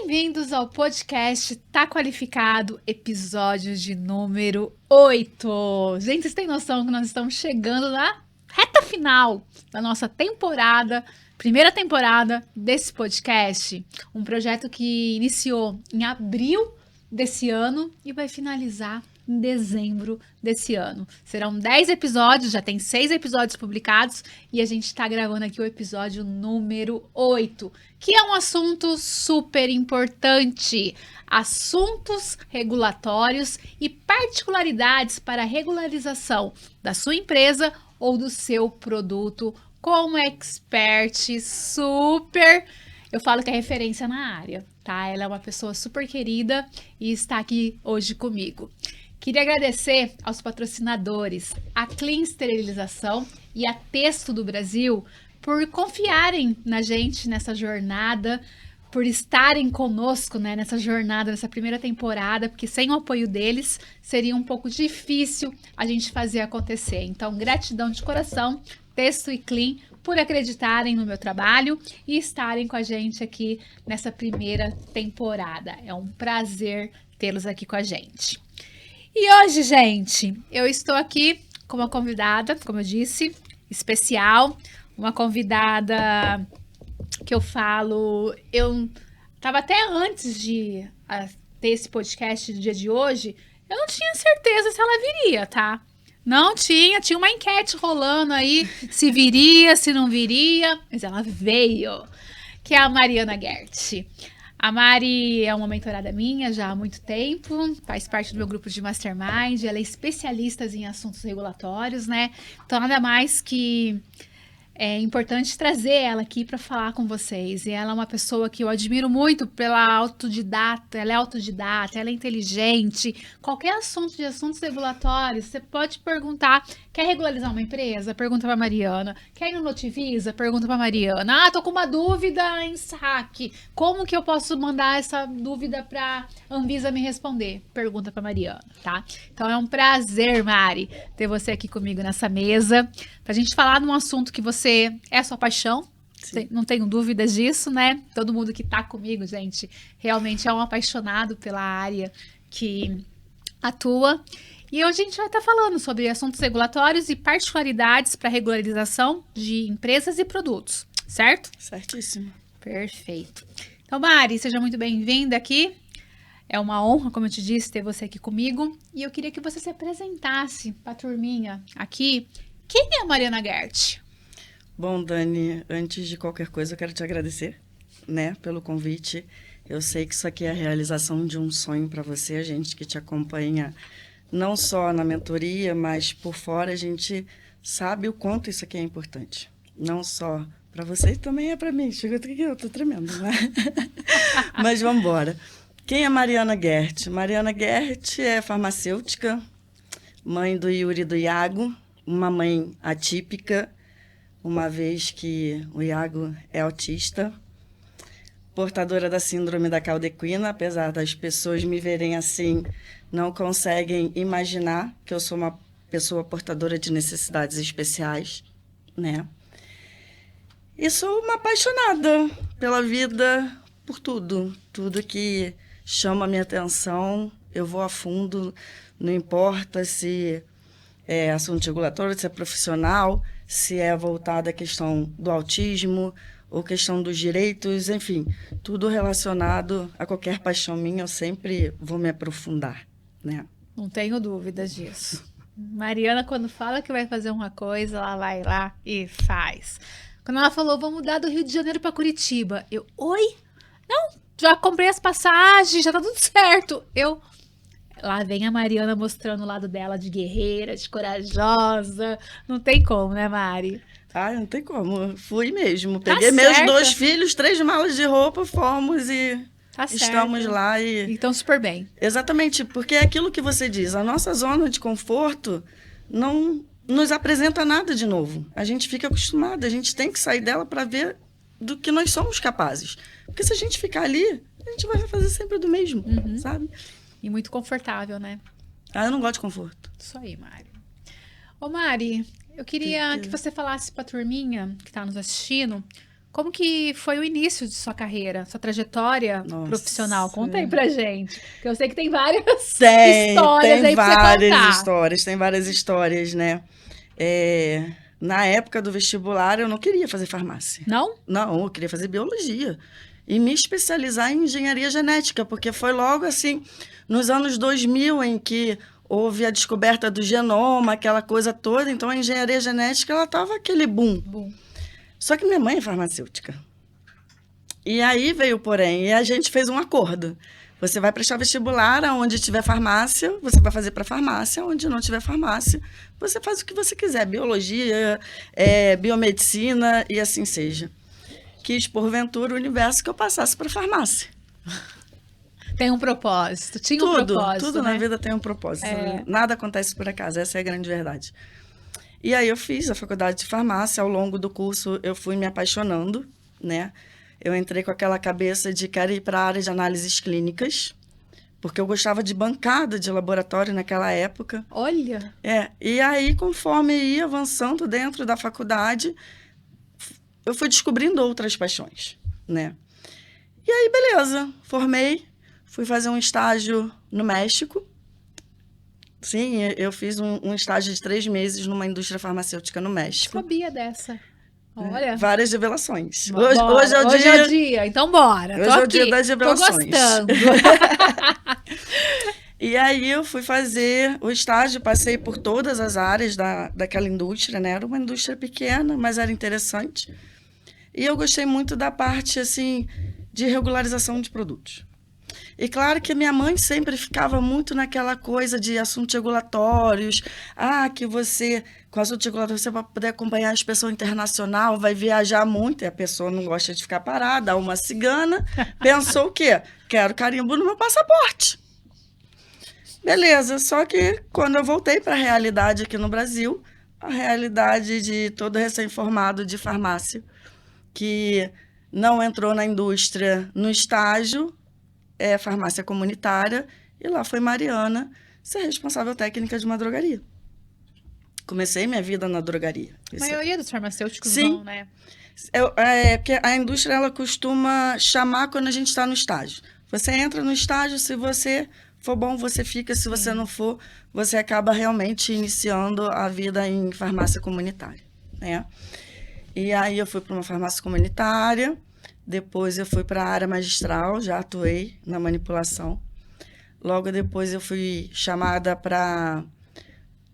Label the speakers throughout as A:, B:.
A: Bem-vindos ao podcast Tá Qualificado, episódio de número 8. Gente, vocês têm noção que nós estamos chegando na reta final da nossa temporada, primeira temporada desse podcast. Um projeto que iniciou em abril desse ano e vai finalizar em dezembro desse ano. Serão 10 episódios, já tem 6 episódios publicados e a gente está gravando aqui o episódio número 8, que é um assunto super importante. Assuntos regulatórios e particularidades para a regularização da sua empresa ou do seu produto com um expert super... Eu falo que é referência na área, tá? Ela é uma pessoa super querida e está aqui hoje comigo. Queria agradecer aos patrocinadores, a Clean Esterilização e a Texto do Brasil, por confiarem na gente nessa jornada, por estarem conosco, né, nessa jornada, nessa primeira temporada, porque sem o apoio deles seria um pouco difícil a gente fazer acontecer. Então, gratidão de coração, Texto e Clean, por acreditarem no meu trabalho e estarem com a gente aqui nessa primeira temporada. É um prazer tê-los aqui com a gente. E hoje, gente, eu estou aqui com uma convidada, como eu disse, especial, uma convidada que eu estava até antes de ter esse podcast do dia de hoje, eu não tinha certeza se ela viria, tá? Não tinha uma enquete rolando aí, se viria, se não viria, mas ela veio, que é a Mariana Gert. A Mari é uma mentorada minha já há muito tempo, faz parte do meu grupo de Mastermind, ela é especialista em assuntos regulatórios, né? Então, nada mais que é importante trazer ela aqui para falar com vocês. E ela é uma pessoa que eu admiro muito pela autodidata, ela é inteligente. Qualquer assunto de assuntos regulatórios, você pode perguntar, quer regularizar uma empresa? Pergunta para Mariana. Quer ir no Notivisa? Pergunta para Mariana. Tô com uma dúvida em saque. Como que eu posso mandar essa dúvida para Anvisa me responder? Pergunta para Mariana, tá? Então é um prazer, Mari, ter você aqui comigo nessa mesa, pra gente falar de um assunto que você é a sua paixão. Não tenho dúvidas disso, né? Todo mundo que tá comigo, gente, realmente é um apaixonado pela área que atua. E hoje a gente vai estar falando sobre assuntos regulatórios e particularidades para regularização de empresas e produtos, certo?
B: Certíssimo.
A: Perfeito. Então, Mari, seja muito bem-vinda aqui. É uma honra, como eu te disse, ter você aqui comigo. E eu queria que você se apresentasse para a turminha aqui. Quem é a Mariana Gert?
B: Bom, Dani, antes de qualquer coisa, eu quero te agradecer, né, pelo convite. Eu sei que isso aqui é a realização de um sonho para você, a gente que te acompanha, não só na mentoria, mas por fora, a gente sabe o quanto isso aqui é importante. Não só para você, também é para mim. Chega aqui, eu tô tremendo, né? Mas vamos embora. Quem é Mariana Gert? Mariana Gert é farmacêutica, mãe do Yuri e do Iago, uma mãe atípica, uma vez que o Iago é autista, portadora da síndrome da caldequina, apesar das pessoas me verem assim, não conseguem imaginar que eu sou uma pessoa portadora de necessidades especiais, né? E sou uma apaixonada pela vida, por tudo que chama a minha atenção, eu vou a fundo, não importa se é assunto regulatório, se é profissional, se é voltado à questão do autismo ou questão dos direitos, enfim, tudo relacionado a qualquer paixão minha, eu sempre vou me aprofundar, né?
A: Não tenho dúvidas disso. Mariana, quando fala que vai fazer uma coisa, ela vai lá e faz. Quando ela falou, vamos mudar do Rio de Janeiro para Curitiba, oi? Não, já comprei as passagens, já tá tudo certo. Lá vem a Mariana mostrando o lado dela de guerreira, de corajosa. Não tem como, né, Mari?
B: Não tem como. Fui mesmo. Peguei meus 2 filhos, 3 malas de roupa, fomos e estamos lá.
A: Então, super bem.
B: Exatamente, porque é aquilo que você diz. A nossa zona de conforto não nos apresenta nada de novo. A gente fica acostumado, a gente tem que sair dela para ver do que nós somos capazes. Porque se a gente ficar ali, a gente vai fazer sempre do mesmo, sabe?
A: E muito confortável, né?
B: Eu não gosto de conforto.
A: Isso aí, Mari. Ô, Mari, eu queria que você falasse pra turminha que tá nos assistindo Como que foi o início de sua carreira, sua trajetória
B: Nossa.
A: profissional? Conta aí pra gente. Que eu sei que tem várias
B: Tem
A: histórias aí pra você
B: várias
A: contar.
B: histórias, tem várias histórias, né? Na época do vestibular, eu não queria fazer farmácia.
A: Não?
B: Não, eu queria fazer biologia. E me especializar em engenharia genética, porque foi logo assim, nos anos 2000, em que houve a descoberta do genoma, aquela coisa toda. Então, a engenharia genética, ela tava aquele boom.
A: Bom.
B: Só que minha mãe é farmacêutica. E aí veio o porém, e a gente fez um acordo. Você vai prestar vestibular, onde tiver farmácia, você vai fazer para farmácia, onde não tiver farmácia, você faz o que você quiser, biologia, biomedicina e assim seja. Quis, porventura, o universo que eu passasse para farmácia.
A: Tem um propósito, tinha um propósito,
B: Tudo
A: né?
B: na vida tem um propósito. Né? Nada acontece por acaso, essa é a grande verdade. E aí eu fiz a faculdade de farmácia, ao longo do curso eu fui me apaixonando, né? Eu entrei com aquela cabeça de quero ir para a área de análises clínicas, porque eu gostava de bancada de laboratório naquela época.
A: Olha!
B: E aí, conforme ia avançando dentro da faculdade, eu fui descobrindo outras paixões, né? E aí, beleza, formei, fui fazer um estágio no México. Sim, eu fiz um estágio de 3 meses numa indústria farmacêutica no México.
A: Sabia dessa. Olha.
B: Várias revelações.
A: Hoje é o dia. Então bora.
B: Hoje é o dia das revelações.
A: Tô gostando.
B: E aí eu fui fazer o estágio, passei por todas as áreas daquela indústria, né? Era uma indústria pequena, mas era interessante. E eu gostei muito da parte, assim, de regularização de produtos. E claro que minha mãe sempre ficava muito naquela coisa de assuntos regulatórios. Que você, com assuntos regulatórios, você vai poder acompanhar a inspeção internacional, vai viajar muito, e a pessoa não gosta de ficar parada. Uma cigana pensou o quê? Quero carimbo no meu passaporte. Beleza, só que quando eu voltei para a realidade aqui no Brasil, a realidade de todo recém-formado de farmácia, que não entrou na indústria no estágio, farmácia comunitária, e lá foi Mariana ser responsável técnica de uma drogaria. Comecei minha vida na drogaria.
A: A maioria dos farmacêuticos
B: Sim.
A: vão, né?
B: Porque a indústria, ela costuma chamar quando a gente está no estágio. Você entra no estágio, se você for bom, você fica. Se você não for, você acaba realmente iniciando a vida em farmácia comunitária, né? E aí eu fui para uma farmácia comunitária. Depois eu fui para a área magistral, já atuei na manipulação. Logo depois eu fui chamada para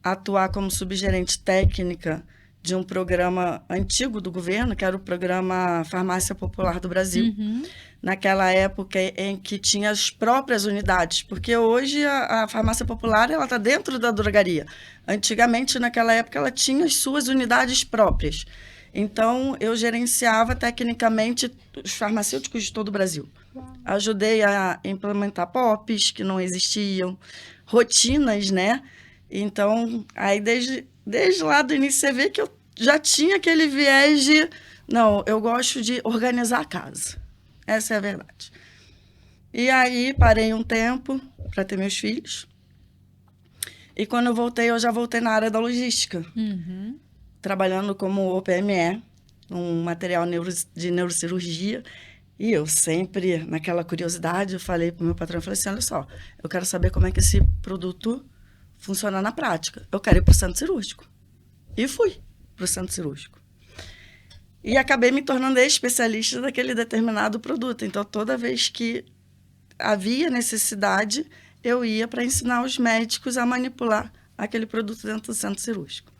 B: atuar como subgerente técnica de um programa antigo do governo, que era o programa Farmácia Popular do Brasil.
A: Uhum.
B: Naquela época em que tinha as próprias unidades, porque hoje a farmácia popular ela está dentro da drogaria. Antigamente, naquela época, ela tinha as suas unidades próprias. Então, eu gerenciava tecnicamente os farmacêuticos de todo o Brasil.
A: Uau.
B: Ajudei a implementar POPs que não existiam, rotinas, né? Então, aí desde lá do início, você vê que eu já tinha aquele viés de... Não, eu gosto de organizar a casa. Essa é a verdade. E aí, parei um tempo para ter meus filhos. E quando eu voltei, eu já voltei na área da logística.
A: Uhum.
B: Trabalhando como OPME, um material de neurocirurgia. E eu sempre, naquela curiosidade, eu falei para o meu patrão, eu falei assim, olha só, eu quero saber como é que esse produto funciona na prática. Eu quero ir para o centro cirúrgico. E fui para o centro cirúrgico. E acabei me tornando especialista daquele determinado produto. Então, toda vez que havia necessidade, eu ia para ensinar os médicos a manipular aquele produto dentro do centro cirúrgico.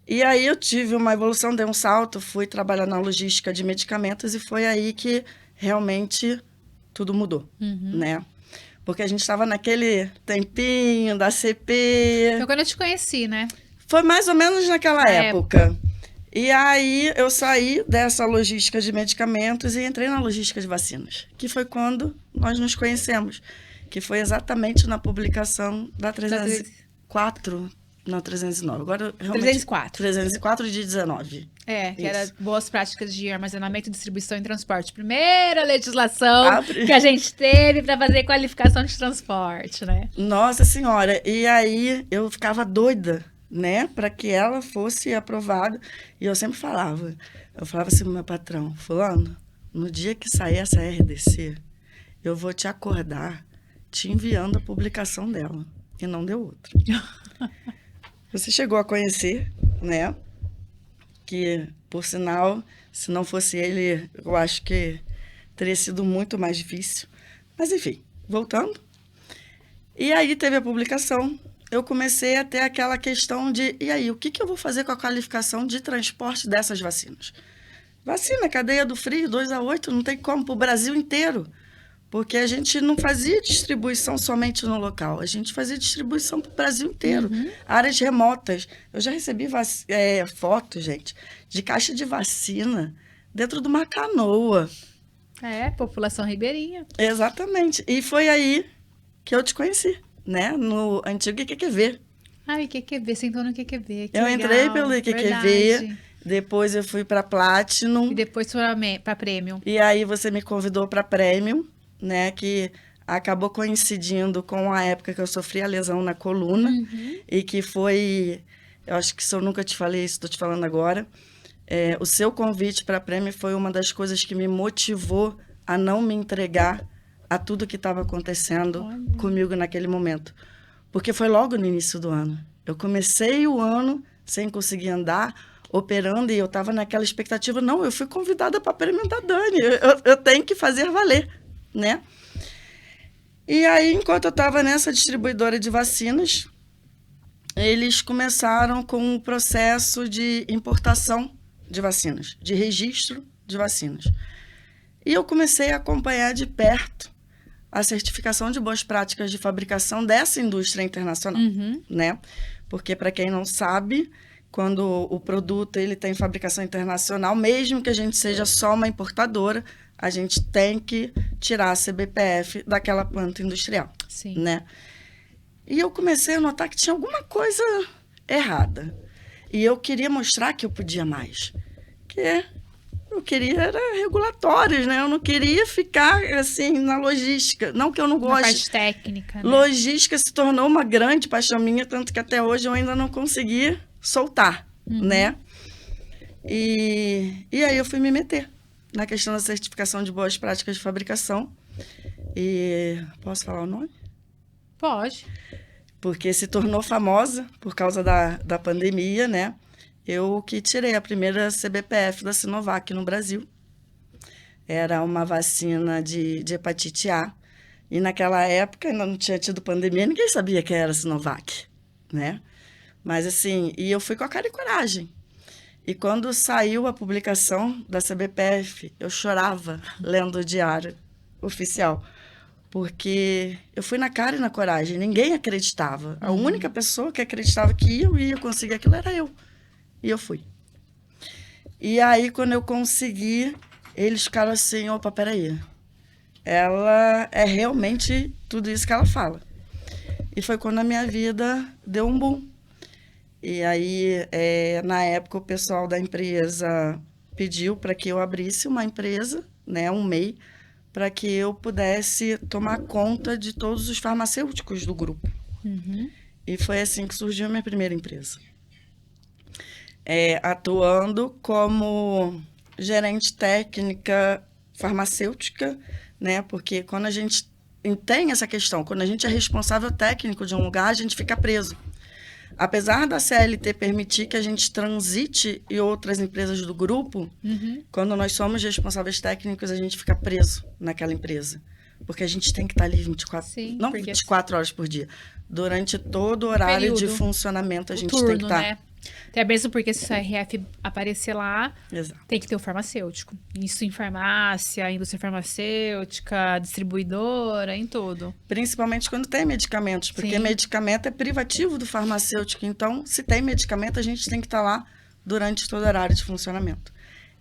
B: E aí eu tive uma evolução, dei um salto, fui trabalhar na logística de medicamentos e foi aí que realmente tudo mudou, né? Porque a gente estava naquele tempinho da CP.
A: Foi quando eu te conheci, né?
B: Foi mais ou menos naquela época. E aí eu saí dessa logística de medicamentos e entrei na logística de vacinas, que foi quando nós nos conhecemos, que foi exatamente na publicação da 304, não, 309, agora realmente...
A: 304.
B: 304 de 19.
A: Que
B: Isso.
A: era boas práticas de armazenamento, distribuição e transporte. Primeira legislação que a gente teve para fazer qualificação de transporte, né?
B: Nossa Senhora, e aí eu ficava doida, né, para que ela fosse aprovada. E eu sempre falava, Eu falava assim pro meu patrão, fulano, no dia que sair essa RDC, eu vou te acordar te enviando a publicação dela. E não deu outra. Você chegou a conhecer, né? Que, por sinal, se não fosse ele, eu acho que teria sido muito mais difícil. Mas, enfim, voltando. E aí teve a publicação. Eu comecei a ter aquela questão de, e aí, o que eu vou fazer com a qualificação de transporte dessas vacinas? Vacina, cadeia do frio, 2 a 8, não tem como, para o Brasil inteiro. Porque a gente não fazia distribuição somente no local, a gente fazia distribuição para o Brasil inteiro. Áreas remotas. Eu já recebi fotos, gente, de caixa de vacina dentro de uma canoa.
A: População ribeirinha.
B: Exatamente. E foi aí que eu te conheci, né? No antigo IQQV.
A: IQQV, você entrou no IQQV.
B: Eu entrei pelo IQQV, depois eu fui para Platinum.
A: E depois para Premium.
B: E aí você me convidou para Premium, né? Que acabou coincidindo com a época que eu sofri a lesão na coluna. E que foi, eu acho que se eu nunca te falei isso, estou te falando agora. O seu convite para Premium foi uma das coisas que me motivou a não me entregar a tudo que estava acontecendo comigo naquele momento. Porque foi logo no início do ano. Eu comecei o ano sem conseguir andar, operando, e eu estava naquela expectativa, não, eu fui convidada para Premium da Dani, eu tenho que fazer valer, né? E aí, enquanto eu estava nessa distribuidora de vacinas, eles começaram com um processo de importação de vacinas, de registro de vacinas. E eu comecei a acompanhar de perto a certificação de boas práticas de fabricação dessa indústria internacional, né? Porque, para quem não sabe, quando o produto ele tem fabricação internacional, mesmo que a gente seja só uma importadora, a gente tem que tirar a CBPF daquela planta industrial, né? E eu comecei a notar que tinha alguma coisa errada. E eu queria mostrar que eu podia mais. Que eu queria era regulatórios, né? Eu não queria ficar, assim, na logística. Não que eu não goste.
A: Na parte técnica, né?
B: Logística se tornou uma grande paixão minha, tanto que até hoje eu ainda não consegui soltar, né? E aí eu fui me meter na questão da certificação de boas práticas de fabricação. E posso falar o nome?
A: Pode.
B: Porque se tornou famosa por causa da pandemia, né? Eu que tirei a primeira CBPF da Sinovac no Brasil. Era uma vacina de hepatite A. E naquela época ainda não tinha tido pandemia, ninguém sabia que era Sinovac, né? Mas assim, e eu fui com a cara e coragem. E quando saiu a publicação da CBPF, eu chorava lendo o diário oficial. Porque eu fui na cara e na coragem, ninguém acreditava. A única pessoa que acreditava que eu ia conseguir aquilo era eu. E eu fui. E aí, quando eu consegui, eles ficaram assim, opa, peraí. Ela é realmente tudo isso que ela fala. E foi quando a minha vida deu um boom. E aí, na época, o pessoal da empresa pediu para que eu abrisse uma empresa, né, um MEI, para que eu pudesse tomar conta de todos os farmacêuticos do grupo. E foi assim que surgiu a minha primeira empresa. Atuando como gerente técnica farmacêutica, né? Porque quando a gente tem essa questão, quando a gente é responsável técnico de um lugar, a gente fica preso. Apesar da CLT permitir que a gente transite em outras empresas do grupo, quando nós somos responsáveis técnicos, a gente fica preso naquela empresa. Porque a gente tem que estar ali 24 horas por dia. Durante todo o horário de funcionamento, a gente tem que estar.
A: Né? Até mesmo porque se o RF aparecer lá,
B: Exato.
A: Tem que ter o farmacêutico. Isso em farmácia, indústria farmacêutica, distribuidora, em tudo.
B: Principalmente quando tem medicamentos, porque medicamento é privativo do farmacêutico. Então, se tem medicamento, a gente tem que estar lá durante todo o horário de funcionamento.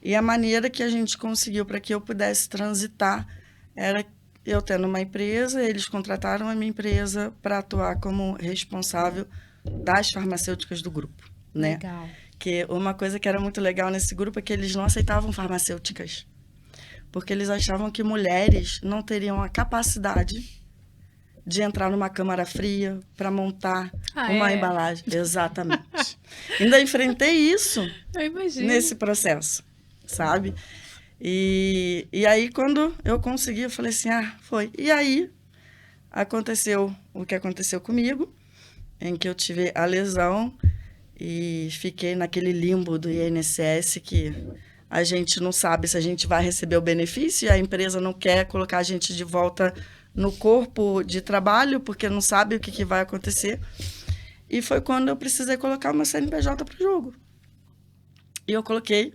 B: E a maneira que a gente conseguiu para que eu pudesse transitar era eu tendo uma empresa, eles contrataram a minha empresa para atuar como responsável das farmacêuticas do grupo. Né?
A: Legal.
B: Que uma coisa que era muito legal nesse grupo é que eles não aceitavam farmacêuticas. Porque eles achavam que mulheres não teriam a capacidade de entrar numa câmara fria para montar uma embalagem. Exatamente. Ainda enfrentei isso
A: Eu imagino.
B: nesse processo. sabe? E aí, quando eu consegui, eu falei assim, foi. E aí, aconteceu o que aconteceu comigo, em que eu tive a lesão e fiquei naquele limbo do INSS que a gente não sabe se a gente vai receber o benefício e a empresa não quer colocar a gente de volta no corpo de trabalho porque não sabe o que vai acontecer. E foi quando eu precisei colocar o meu CNPJ para o jogo. E eu coloquei.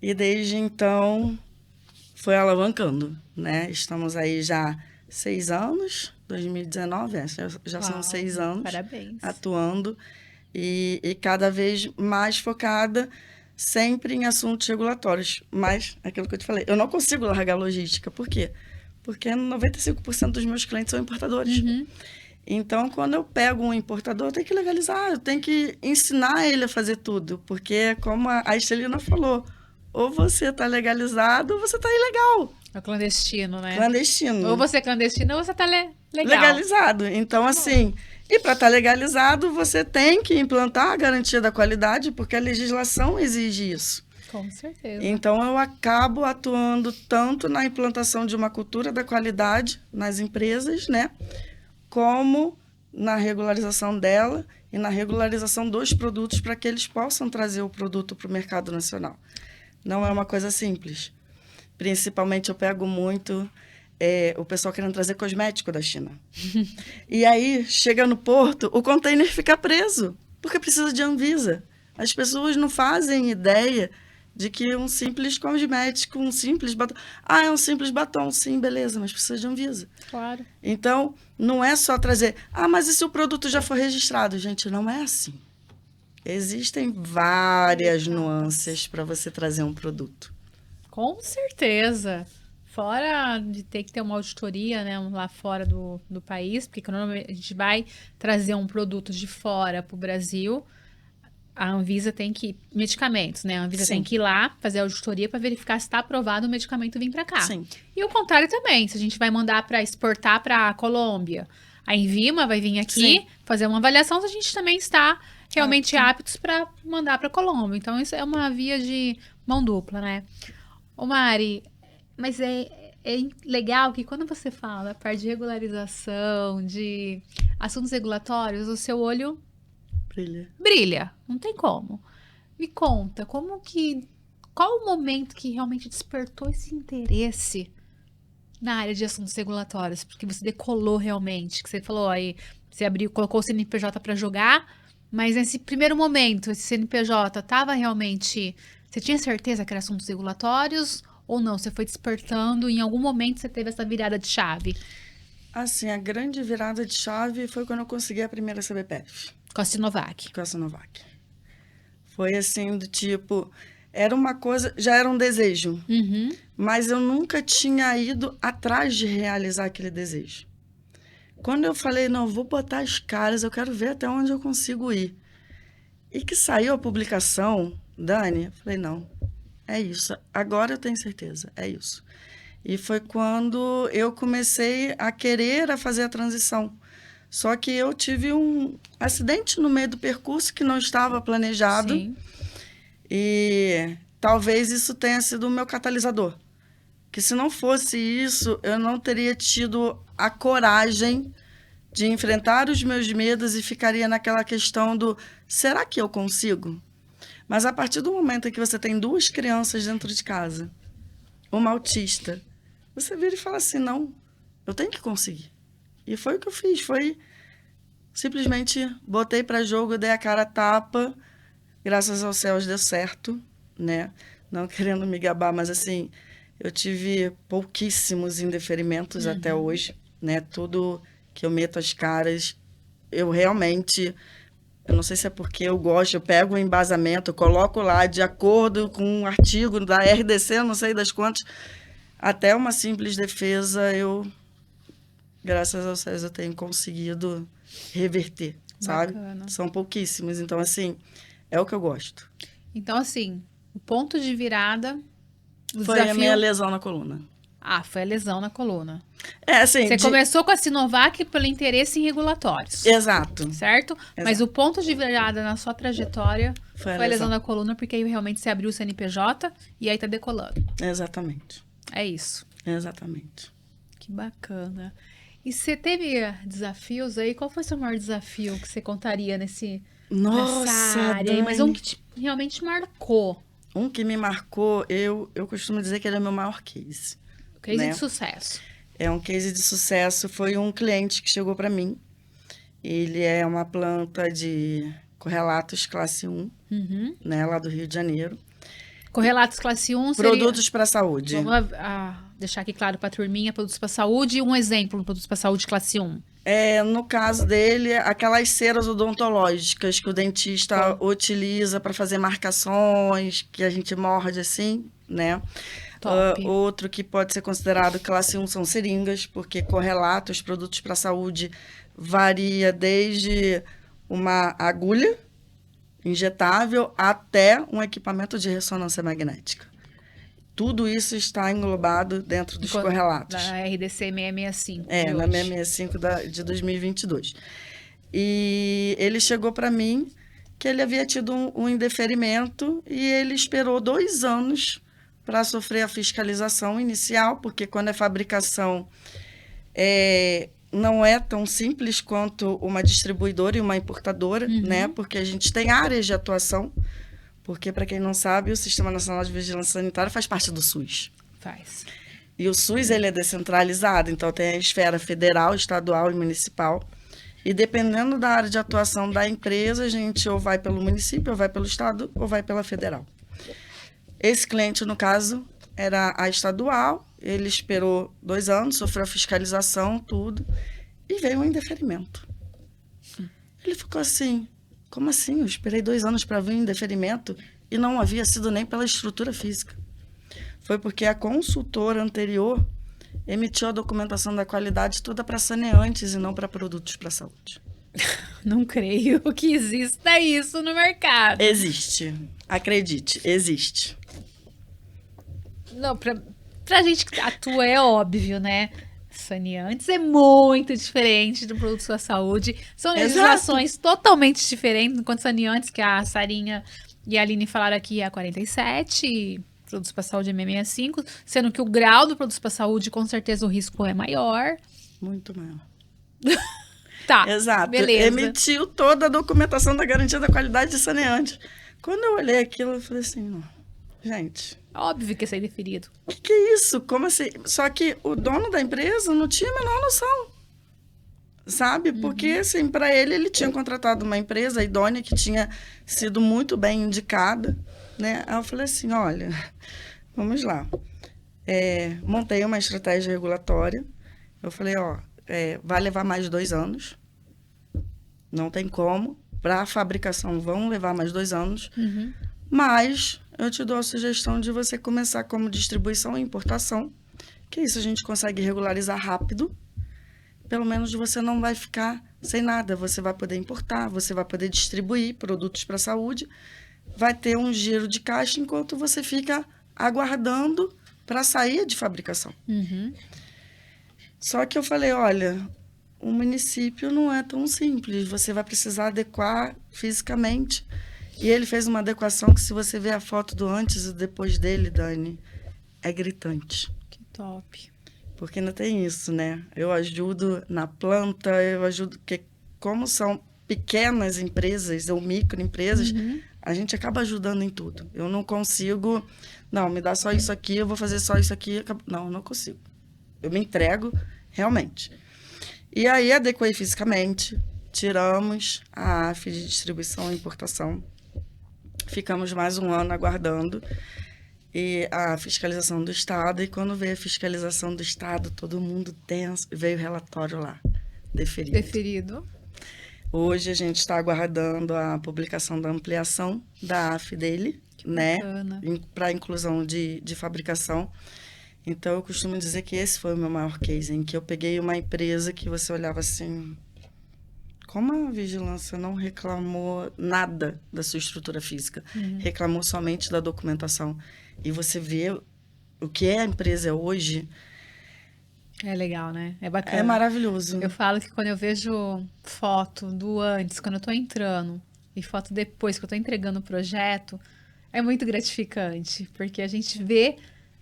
B: E desde então foi alavancando, né? Estamos aí já 6 anos, 2019, já são 6 anos.
A: Parabéns.
B: Atuando e cada vez mais focada sempre em assuntos regulatórios. Mas, aquilo que eu te falei, eu não consigo largar a logística. Por quê? Porque 95% dos meus clientes são importadores.
A: Uhum.
B: Então, quando eu pego um importador, eu tenho que legalizar, eu tenho que ensinar ele a fazer tudo. Porque, como a Estelina falou, ou você está legalizado ou você está ilegal.
A: É clandestino, né?
B: Clandestino.
A: Ou você é clandestino ou você está legal.
B: Legalizado. Então, assim, e para estar legalizado, você tem que implantar a garantia da qualidade, porque a legislação exige isso.
A: Com certeza.
B: Então, eu acabo atuando tanto na implantação de uma cultura da qualidade nas empresas, né? Como na regularização dela e na regularização dos produtos para que eles possam trazer o produto para o mercado nacional. Não é uma coisa simples. Principalmente eu pego muito o pessoal querendo trazer cosmético da China. E aí, chega no porto, o container fica preso, porque precisa de Anvisa. As pessoas não fazem ideia de que um simples cosmético, um simples batom... é um simples batom, sim, beleza, mas precisa de Anvisa.
A: Claro.
B: Então, não é só trazer... mas e se o produto já for registrado? Gente, não é assim. Existem várias nuances para você trazer um produto.
A: Com certeza. Fora de ter que ter uma auditoria, né, lá fora do país, porque quando a gente vai trazer um produto de fora para o Brasil, a Anvisa tem que... Medicamentos, né? A Anvisa tem que ir lá fazer a auditoria para verificar se está aprovado o medicamento vir para cá.
B: Sim.
A: E o contrário também. Se a gente vai mandar para exportar para a Colômbia, a Envima vai vir aqui fazer uma avaliação se a gente também está realmente aptos para mandar para a Colômbia. Então, isso é uma via de mão dupla, né? Ô Mari, mas é legal que quando você fala a parte de regularização, de assuntos regulatórios, o seu olho brilha, não tem como. Me conta, qual o momento que realmente despertou esse interesse na área de assuntos regulatórios? Porque você decolou realmente, que você falou aí, você abriu, colocou o CNPJ para jogar, mas nesse primeiro momento, esse CNPJ estava realmente... Você tinha certeza que era assuntos regulatórios ou não? Você foi despertando e em algum momento você teve essa virada de chave?
B: Assim, a grande virada de chave foi quando eu consegui a primeira CBPF.
A: Com a Sinovac.
B: Com a Sinovac. Foi assim, do tipo... Era uma coisa... Já era um desejo.
A: Uhum.
B: Mas eu nunca tinha ido atrás de realizar aquele desejo. Quando eu falei, não, vou botar as caras, eu quero ver até onde eu consigo ir. E que saiu a publicação, Dani, eu falei, não, é isso. Agora eu tenho certeza, é isso. E foi quando eu comecei a querer fazer a transição. Só que eu tive um acidente no meio do percurso que não estava planejado.
A: Sim.
B: E talvez isso tenha sido o meu catalisador. Que se não fosse isso, eu não teria tido a coragem de enfrentar os meus medos e ficaria naquela questão do, será que eu consigo? Mas a partir do momento em que você tem 2 crianças dentro de casa, uma autista, você vira e fala assim, não, eu tenho que conseguir. E foi o que eu fiz, foi simplesmente botei para jogo, dei a cara a tapa, graças aos céus deu certo, né? Não querendo me gabar, mas assim, eu tive pouquíssimos indeferimentos até hoje, né? Tudo que eu meto as caras, eu realmente, eu não sei se é porque eu gosto, eu pego o embasamento, eu coloco lá de acordo com um artigo da RDC, não sei das quantas, até uma simples defesa, eu, graças aos céus, eu tenho conseguido reverter, sabe?
A: Bacana.
B: São pouquíssimos, então assim, é o que eu gosto.
A: Então assim, o ponto de virada...
B: Foi a minha lesão na coluna.
A: Ah, foi a lesão na coluna.
B: Assim,
A: Você começou com a Sinovac pelo interesse em regulatórios.
B: Exato.
A: Certo? Mas o ponto de virada na sua trajetória foi a lesão da coluna, porque aí realmente você abriu o CNPJ e aí tá decolando.
B: Exatamente.
A: É isso.
B: Exatamente.
A: Que bacana. E você teve desafios aí? Qual foi o seu maior desafio que você contaria nessa área aí? Mas um que realmente marcou.
B: Um que me marcou, eu costumo dizer que ele é o meu maior case.
A: Case de sucesso.
B: É um case de sucesso. Foi um cliente que chegou para mim. Ele é uma planta de correlatos classe 1, né, lá do Rio de Janeiro.
A: Correlatos classe 1 seria...
B: Produtos para saúde.
A: Vamos deixar aqui claro para a turminha, produtos para saúde. Um exemplo de produtos para saúde classe 1.
B: No caso dele, aquelas ceras odontológicas que o dentista utiliza para fazer marcações, que a gente morde assim, né? Outro que pode ser considerado classe 1 são seringas, porque correlatos, produtos para saúde, varia desde uma agulha injetável até um equipamento de ressonância magnética. Tudo isso está englobado dentro dos correlatos.
A: Da RDC 665.
B: Na 665 de 2022. E ele chegou para mim que ele havia tido um indeferimento e ele esperou 2 anos para sofrer a fiscalização inicial, porque quando é fabricação não é tão simples quanto uma distribuidora e uma importadora, né? Porque a gente tem áreas de atuação. Porque, para quem não sabe, o Sistema Nacional de Vigilância Sanitária faz parte do SUS.
A: Faz.
B: E o SUS, ele é descentralizado, então tem a esfera federal, estadual e municipal. E dependendo da área de atuação da empresa, a gente ou vai pelo município, ou vai pelo estado, ou vai pela federal. Esse cliente, no caso, era a estadual, ele esperou 2 anos, sofreu a fiscalização, tudo, e veio um indeferimento. Ele ficou assim... Como assim? Eu esperei 2 anos para vir em deferimento e não havia sido nem pela estrutura física. Foi porque a consultora anterior emitiu a documentação da qualidade toda para saneantes e não para produtos para saúde.
A: Não creio que exista isso no mercado.
B: Existe. Acredite, existe.
A: Não, pra gente que atua é óbvio, né? Saneantes é muito diferente do produto da saúde. São legislações totalmente diferentes. Enquanto saneantes, que a Sarinha e a Aline falaram aqui, é a 47, produtos para saúde é 665, sendo que o grau do produto para saúde, com certeza, o risco é maior.
B: Muito maior.
A: Tá,
B: exato.
A: Beleza.
B: Emitiu toda a documentação da garantia da qualidade de saneante. Quando eu olhei aquilo, eu falei assim, gente...
A: Óbvio que ia ser deferido.
B: O que é isso? Como assim? Só que o dono da empresa não tinha a menor noção, sabe? Porque, assim, para ele tinha contratado uma empresa idônea que tinha sido muito bem indicada, né? Aí eu falei assim, olha, vamos lá. Montei uma estratégia regulatória. Eu falei, vai levar mais 2 anos. Não tem como. Para a fabricação vão levar mais 2 anos. Mas... eu te dou a sugestão de você começar como distribuição e importação, que isso a gente consegue regularizar rápido. Pelo menos você não vai ficar sem nada. Você vai poder importar, você vai poder distribuir produtos para a saúde, vai ter um giro de caixa enquanto você fica aguardando para sair de fabricação. Só que eu falei, olha, o município não é tão simples, você vai precisar adequar fisicamente. E ele fez uma adequação que, se você ver a foto do antes e depois dele, Dani, é gritante.
A: Que top.
B: Porque ainda tem isso, né? Eu ajudo na planta, eu ajudo... Porque como são pequenas empresas ou microempresas, a gente acaba ajudando em tudo. Eu não consigo... Não, me dá só isso aqui, eu vou fazer só isso aqui. Não, eu não consigo. Eu me entrego, realmente. E aí, adequei fisicamente, tiramos a AF de distribuição e importação. Ficamos mais 1 ano aguardando e a fiscalização do Estado. E quando veio a fiscalização do Estado, todo mundo tenso, veio o relatório lá, deferido. Hoje a gente está aguardando a publicação da ampliação da AF dele, né? Para inclusão de fabricação. Então, eu costumo dizer que esse foi o meu maior case, em que eu peguei uma empresa que você olhava assim... Como a vigilância não reclamou nada da sua estrutura física, reclamou somente da documentação. E você vê o que a empresa é hoje,
A: É legal, né? É
B: É
A: bacana.
B: maravilhoso.
A: Eu falo que quando eu vejo foto do antes, quando eu tô entrando, e foto depois que eu tô entregando o projeto, é muito gratificante, porque a gente vê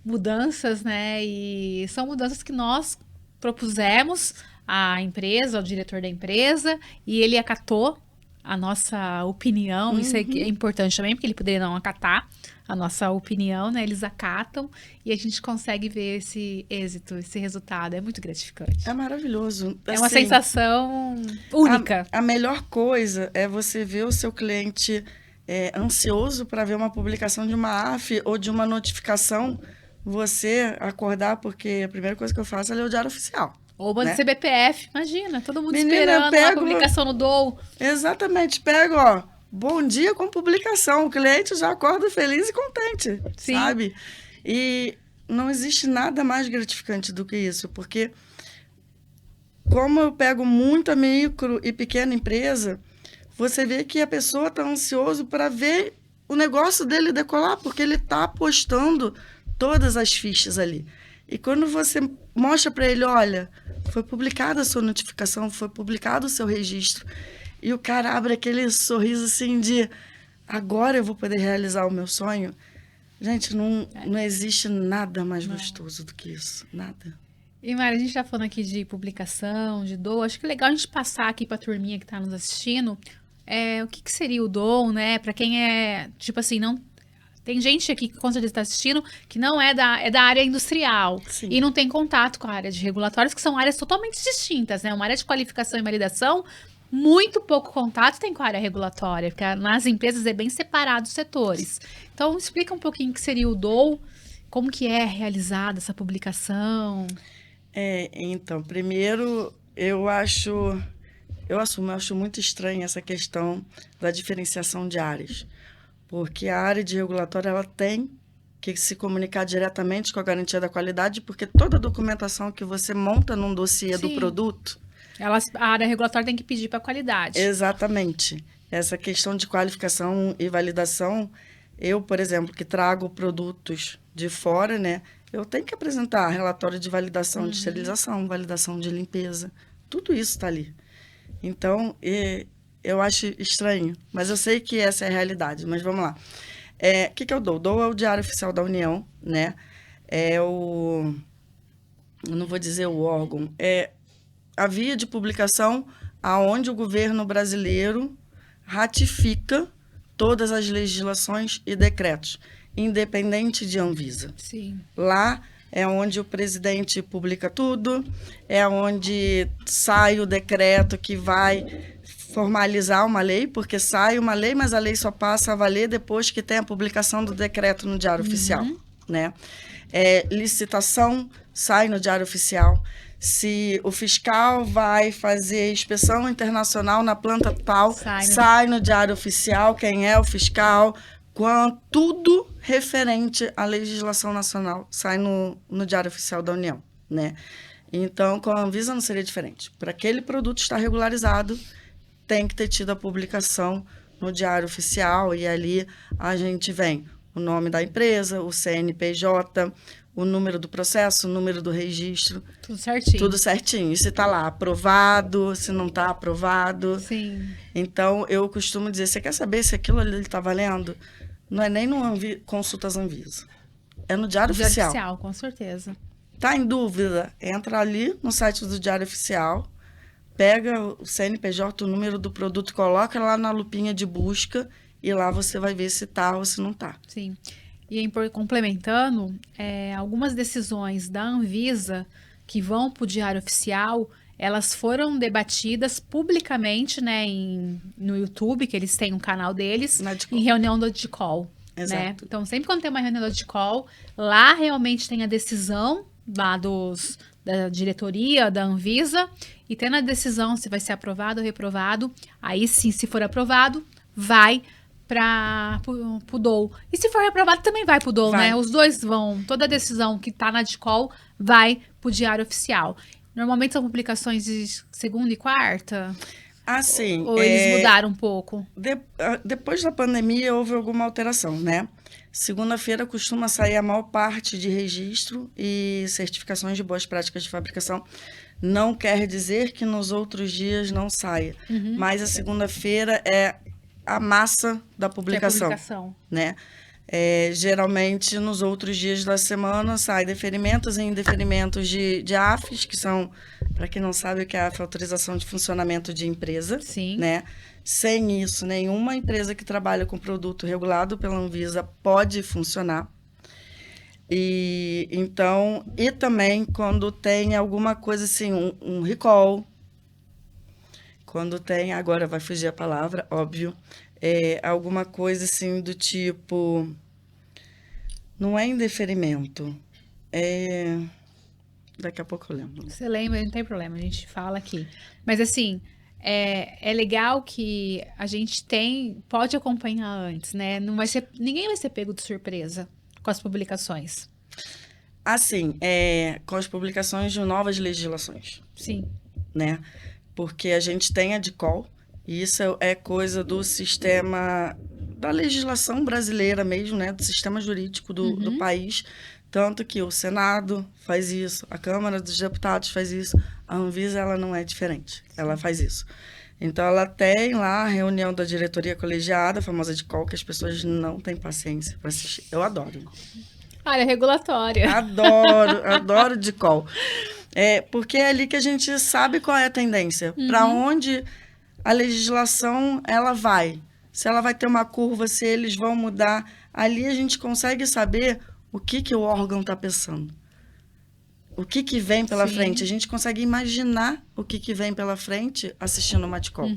A: mudanças, né? E são mudanças que nós propusemos à empresa, ao diretor da empresa, e ele acatou a nossa opinião. Isso é
B: Uhum.
A: importante também, porque ele poderia não acatar a nossa opinião, né? Eles acatam e a gente consegue ver esse êxito, esse resultado. É muito gratificante.
B: É maravilhoso.
A: É uma
B: Assim,
A: sensação única.
B: a melhor coisa é você ver o seu cliente ansioso para ver uma publicação de uma AF ou de uma notificação, você acordar, porque a primeira coisa que eu faço é ler o Diário Oficial,
A: Ou manda
B: né?
A: CBPF, imagina, todo mundo
B: Menina, eu
A: esperando lá a
B: pego,
A: publicação no DOU.
B: exatamente, pego, ó, bom dia com publicação. O cliente já acorda feliz e contente,
A: Sim,
B: sabe? E não existe nada mais gratificante do que isso, porque como eu pego muita micro e pequena empresa, você vê que a pessoa está ansioso para ver o negócio dele decolar, porque ele está apostando todas as fichas ali. E quando você mostra para ele, olha, foi publicada a sua notificação, foi publicado o seu registro, e o cara abre aquele sorriso assim de agora eu vou poder realizar o meu sonho. Gente, não existe nada mais gostoso do que isso. Nada.
A: e Mari, a gente tá falando aqui de publicação, de DOU. Acho que é legal a gente passar aqui pra turminha que tá nos assistindo. O que que seria o DOU, né? Pra quem é, tipo assim, não. Tem gente aqui que com certeza está assistindo que não é da área industrial
B: Sim.
A: e não tem contato com a área de regulatórios, que são áreas totalmente distintas, né? Uma área de qualificação e validação, muito pouco contato tem com a área regulatória, porque nas empresas é bem separado os setores. Então, explica um pouquinho o que seria o DOU, como que é realizada essa publicação.
B: Então, primeiro, eu acho muito estranha essa questão da diferenciação de áreas, porque a área de regulatório ela tem que se comunicar diretamente com a garantia da qualidade, porque toda a documentação que você monta num dossiê do
A: Sim,
B: produto,
A: a área regulatória tem que pedir para a qualidade.
B: exatamente, essa questão de qualificação e validação, eu, por exemplo, que trago produtos de fora, né, eu tenho que apresentar relatório de validação de esterilização, validação de limpeza, tudo isso está ali. Então, eu acho estranho, mas eu sei que essa é a realidade. Mas vamos lá. O que é o DOU? O DOU é o Diário Oficial da União, né? Eu não vou dizer o órgão, é a via de publicação aonde o governo brasileiro ratifica todas as legislações e decretos, independente de Anvisa.
A: Sim.
B: Lá é onde o presidente publica tudo, é onde sai o decreto que vai formalizar uma lei, porque sai uma lei, mas a lei só passa a valer depois que tem a publicação do decreto no Diário Oficial, né? Licitação sai no Diário Oficial. Se o fiscal vai fazer inspeção internacional na planta tal, sai no Diário Oficial quem é o fiscal, tudo referente à legislação nacional sai no Diário Oficial da União, né? Então, com a Anvisa não seria diferente. Para aquele produto estar regularizado, tem que ter tido a publicação no Diário Oficial e ali a gente vem o nome da empresa, o CNPJ, o número do processo, o número do registro.
A: Tudo certinho.
B: Tudo certinho. E se está lá aprovado, se não está aprovado.
A: Sim.
B: Então, eu costumo dizer, você quer saber se aquilo ali está valendo? Não é nem no Consultas Anvisa. É no Diário Oficial.
A: Diário Oficial, com certeza.
B: Tá em dúvida? Entra ali no site do Diário Oficial, pega o CNPJ, o número do produto, coloca lá na lupinha de busca e lá você vai ver se tá ou se não tá.
A: Sim. E complementando, algumas decisões da Anvisa que vão para o Diário Oficial, elas foram debatidas publicamente, né, no YouTube, que eles têm um canal deles, em reunião do DICOL.
B: Exato.
A: Né? Então, sempre quando tem uma reunião do DICOL, lá realmente tem a decisão lá da diretoria, da Anvisa, e tendo a decisão se vai ser aprovado ou reprovado, aí sim, se for aprovado, vai pro DOU. E se for reprovado, também vai pro DOU, né? Os dois vão, toda a decisão que tá na DICOL vai pro Diário Oficial. Normalmente são publicações de segunda e quarta?
B: Assim,
A: ou eles mudaram um pouco?
B: Depois da pandemia houve alguma alteração, né? Segunda-feira costuma sair a maior parte de registro e certificações de boas práticas de fabricação. Não quer dizer que nos outros dias não saia, mas a segunda-feira é a massa da publicação, né? Geralmente, nos outros dias da semana, sai deferimentos e indeferimentos de AFs, que são, para quem não sabe, o que é a autorização de funcionamento de empresa.
A: Sim.
B: Né? Sem isso, nenhuma empresa que trabalha com produto regulado pela Anvisa pode funcionar. E também quando tem alguma coisa assim, um recall, quando tem, agora vai fugir a palavra, óbvio, alguma coisa assim do tipo, não é indeferimento, daqui a pouco eu lembro.
A: Você lembra, não tem problema, a gente fala aqui. Mas assim, é legal que a gente pode acompanhar antes, né? Ninguém vai ser pego de surpresa com as publicações.
B: Assim, com as publicações de novas legislações.
A: Sim.
B: Né? Porque a gente tem a DICOL, e isso é coisa do sistema, da legislação brasileira mesmo, né? Do sistema jurídico do país. Tanto que o Senado faz isso, a Câmara dos Deputados faz isso, a Anvisa ela não é diferente, ela faz isso. Então, ela tem lá a reunião da diretoria colegiada, a famosa DICOL, que as pessoas não têm paciência para assistir. Eu adoro.
A: Área regulatória.
B: Adoro DICOL. Porque é ali que a gente sabe qual é a tendência, para onde a legislação ela vai. Se ela vai ter uma curva, se eles vão mudar. Ali a gente consegue saber o que o órgão está pensando. O que vem pela frente. A gente consegue imaginar o que vem pela frente assistindo uma DICOL.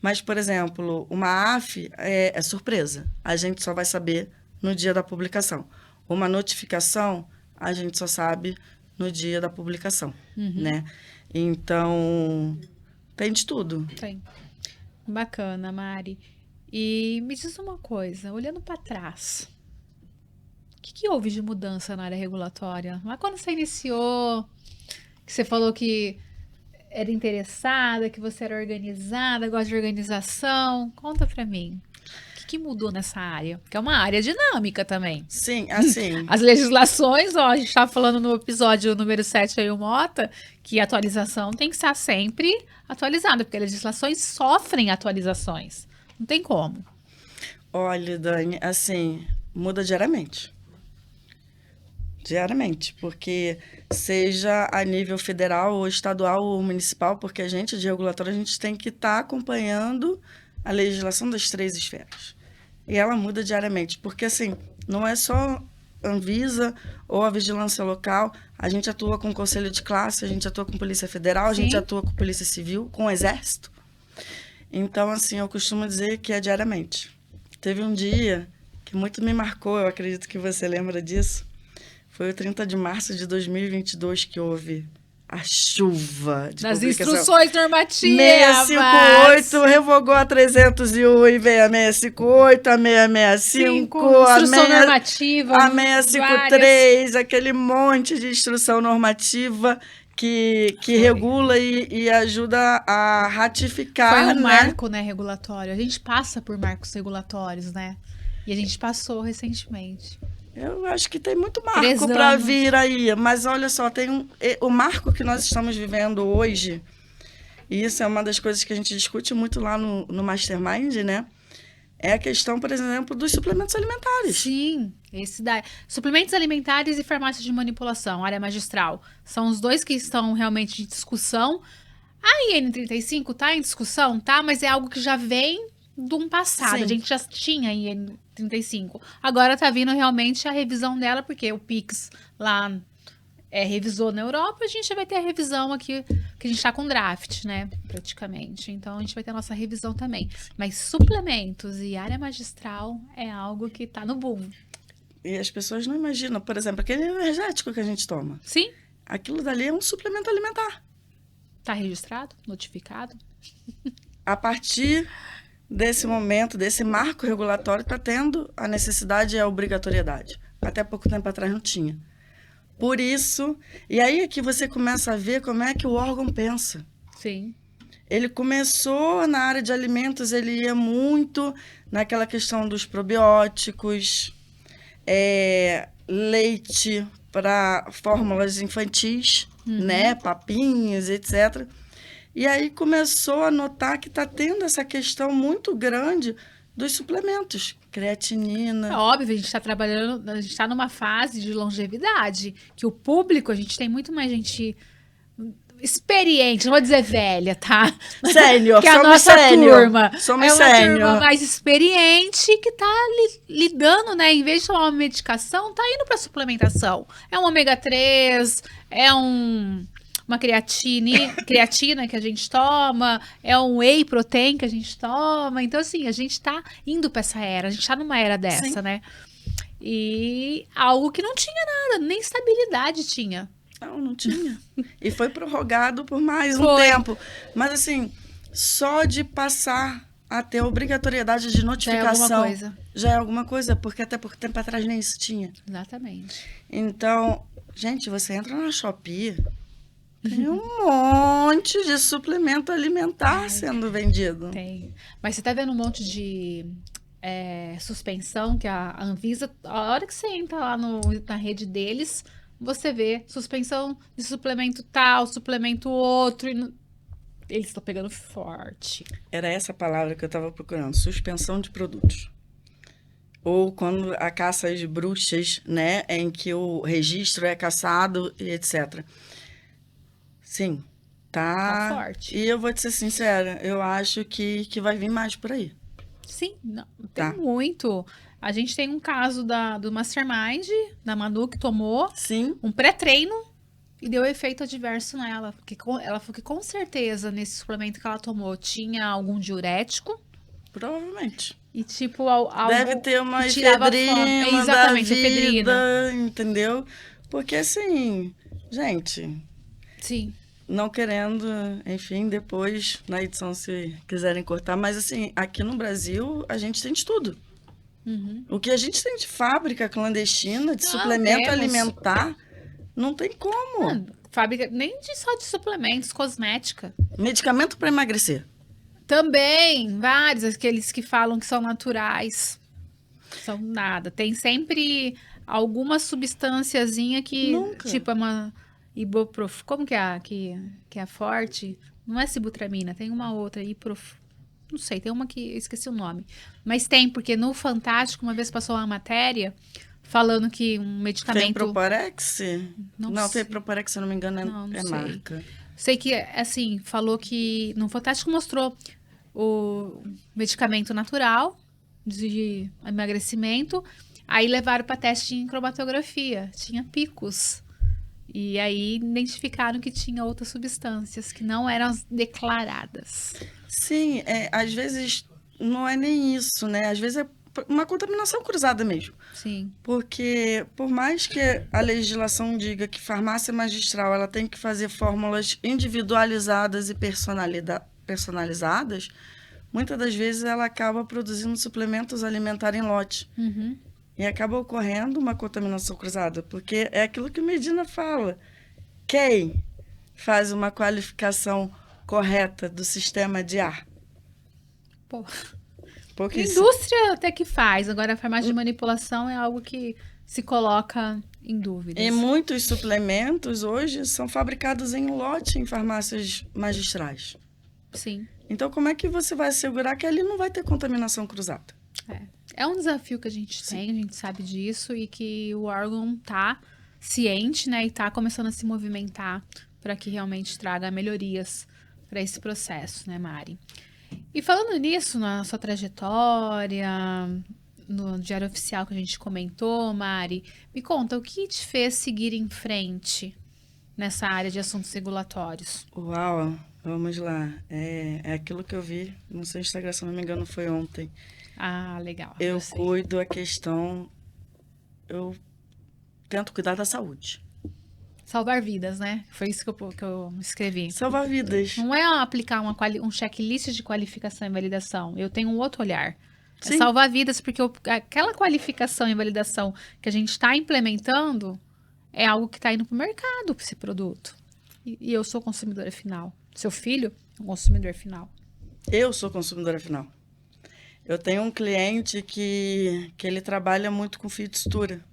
B: Mas, por exemplo, uma AF é surpresa. A gente só vai saber no dia da publicação. Uma notificação, a gente só sabe no dia da publicação, né? Então, tem de tudo.
A: Tem. Bacana, Mari. E me diz uma coisa, olhando para trás, o que houve de mudança na área regulatória? Lá quando você iniciou, que você falou que era interessada, que você era organizada, gosta de organização, conta para mim. O que mudou nessa área? Porque é uma área dinâmica também.
B: Sim, assim.
A: As legislações, a gente estava falando no episódio número 7 aí, o Mota, que a atualização tem que estar sempre atualizada, porque as legislações sofrem atualizações. Não tem como.
B: Olha, Dani, assim, muda diariamente. Diariamente, porque seja a nível federal ou estadual ou municipal, porque a gente, de regulatório, a gente tem que estar acompanhando a legislação das 3 esferas. E ela muda diariamente, porque assim, não é só Anvisa ou a vigilância local, a gente atua com conselho de classe, a gente atua com polícia federal, a gente atua com polícia civil, com o exército. Então, assim, eu costumo dizer que é diariamente. Teve um dia que muito me marcou, eu acredito que você lembra disso, foi o 30 de março de 2022 que houve a chuva de
A: das
B: publicação.
A: Instruções normativas.
B: 658 revogou a 301 e veio a 658, a 665,
A: instrução normativa,
B: a 653, aquele monte de instrução normativa que regula e ajuda a ratificar.
A: Foi um marco, né, regulatório. A gente passa por marcos regulatórios, né? E a gente passou recentemente.
B: Eu acho que tem muito marco para vir aí, mas olha só, tem o marco que nós estamos vivendo hoje, e isso é uma das coisas que a gente discute muito lá no Mastermind, né? É a questão, por exemplo, dos suplementos alimentares.
A: Sim, esse daí. Suplementos alimentares e farmácia de manipulação, área magistral. São os dois que estão realmente de discussão. A IN 35 tá em discussão, tá? Mas é algo que já vem de um passado.
B: Sim.
A: A gente já tinha a IN 35. Agora tá vindo realmente a revisão dela, porque o PIX lá revisou na Europa, a gente vai ter a revisão aqui, que a gente tá com draft, né, praticamente. Então, a gente vai ter a nossa revisão também. Mas suplementos e área magistral é algo que tá no boom.
B: E as pessoas não imaginam, por exemplo, aquele energético que a gente toma.
A: Sim.
B: Aquilo dali é um suplemento alimentar.
A: Tá registrado? Notificado?
B: A partir desse momento, desse marco regulatório, está tendo a necessidade e a obrigatoriedade. Até pouco tempo atrás não tinha. Por isso, e aí é que você começa a ver como é que o órgão pensa.
A: Sim.
B: Ele começou na área de alimentos, ele ia muito naquela questão dos probióticos, leite para fórmulas infantis, né? Papinhas, etc. E aí começou a notar que está tendo essa questão muito grande dos suplementos,
A: É
B: creatinina.
A: óbvio, a gente está trabalhando, a gente está numa fase de longevidade, que o público, a gente tem muito mais gente experiente, não vou dizer velha, tá?
B: Sênior,
A: Que é a
B: somos
A: nossa
B: sênior.
A: turma.
B: Somos
A: É uma
B: sênior.
A: turma mais experiente que tá lidando, né? Em vez de tomar uma medicação, tá indo pra suplementação. É um ômega 3, é uma creatina que a gente toma, é um whey protein que a gente toma. Então, assim, a gente tá indo pra essa era, a gente tá numa era dessa,
B: Sim.
A: né? E algo que não tinha nada, nem estabilidade tinha.
B: Não tinha. E foi prorrogado por mais um
A: Foi.
B: tempo. Mas, assim, só de passar a ter obrigatoriedade de
A: Já é
B: notificação
A: alguma coisa.
B: já é alguma coisa, porque até pouco tempo atrás nem isso tinha.
A: Exatamente.
B: Então, gente, você entra na Shopee, tem um monte de suplemento alimentar sendo vendido.
A: Tem. Mas você tá vendo um monte de suspensão que a Anvisa, a hora que você entra lá na rede deles, você vê suspensão de suplemento tal, suplemento outro. Eles estão pegando forte.
B: Era essa palavra que eu estava procurando, suspensão de produtos. Ou quando a caça às bruxas, né, em que o registro é caçado e etc. Sim,
A: Tá forte.
B: E eu vou te ser sincera, eu acho que vai vir mais por aí.
A: Sim, não, tem
B: Tá.
A: muito. A gente tem um caso do Mastermind, da Manu, que tomou
B: Sim,
A: um pré-treino e deu efeito adverso nela. Porque ela falou que com certeza nesse suplemento que ela tomou tinha algum diurético
B: provavelmente.
A: e tipo algo
B: Deve ter uma
A: que tirava a fome.
B: efedrina da
A: Exatamente, efedrina.
B: vida, entendeu? Porque assim, gente,
A: Sim.
B: não querendo, enfim, depois na edição se quiserem cortar, mas assim, aqui no Brasil a gente tem de tudo.
A: Uhum.
B: O que a gente tem de fábrica clandestina, de
A: Não,
B: suplemento
A: temos.
B: alimentar, não tem como.
A: Ah, fábrica nem só de suplementos, cosmética.
B: Medicamento para emagrecer.
A: Também, vários, aqueles que falam que são naturais. São nada. Tem sempre alguma substânciazinha que,
B: Nunca.
A: tipo, é uma ibuprof... Como que é que é forte? Não é sibutramina, tem uma outra, não sei, tem uma que eu esqueci o nome. Mas tem, porque no Fantástico, uma vez passou uma matéria falando que um medicamento...
B: Tem Proporex?
A: Não sei.
B: tem Proporex, se eu não me engano,
A: Não
B: é
A: sei.
B: marca.
A: Sei que, assim, falou que no Fantástico mostrou o medicamento natural de emagrecimento, aí levaram para teste em cromatografia, tinha picos. E aí identificaram que tinha outras substâncias que não eram declaradas.
B: Sim, às vezes não é nem isso, né? Às vezes é uma contaminação cruzada mesmo.
A: Sim.
B: Porque por mais que a legislação diga que farmácia magistral ela tem que fazer fórmulas individualizadas e personalizadas, muitas das vezes ela acaba produzindo suplementos alimentares em lote.
A: Uhum.
B: E acaba ocorrendo uma contaminação cruzada, porque é aquilo que o Medina fala. Quem faz uma qualificação correta do sistema de ar?
A: Pô,
B: Porque
A: indústria até que faz, agora a farmácia de manipulação é algo que se coloca em dúvidas.
B: E muitos suplementos hoje são fabricados em lote em farmácias magistrais.
A: Sim.
B: Então, como é que você vai assegurar que ali não vai ter contaminação cruzada?
A: É um desafio que a gente tem, a gente sabe disso, e que o órgão tá ciente, né, e tá começando a se movimentar para que realmente traga melhorias para esse processo, né, Mari? E falando nisso, na sua trajetória, no Diário Oficial que a gente comentou, Mari, me conta, o que te fez seguir em frente nessa área de assuntos regulatórios?
B: Uau, vamos lá. É aquilo que eu vi no seu Instagram, se não me engano, foi ontem.
A: Ah, legal.
B: Eu
A: sei.
B: cuido a questão, eu tento cuidar da saúde.
A: Salvar vidas, né? Foi isso que eu escrevi.
B: Salvar vidas.
A: Não é aplicar um checklist de qualificação e validação. Eu tenho um outro olhar. É
B: Sim.
A: salvar vidas, porque aquela qualificação e validação que a gente está implementando é algo que está indo para o mercado, esse produto. E eu sou consumidora final. Seu filho é um consumidor final.
B: Eu sou consumidora final. Eu tenho um cliente que ele trabalha muito com fio de sutura.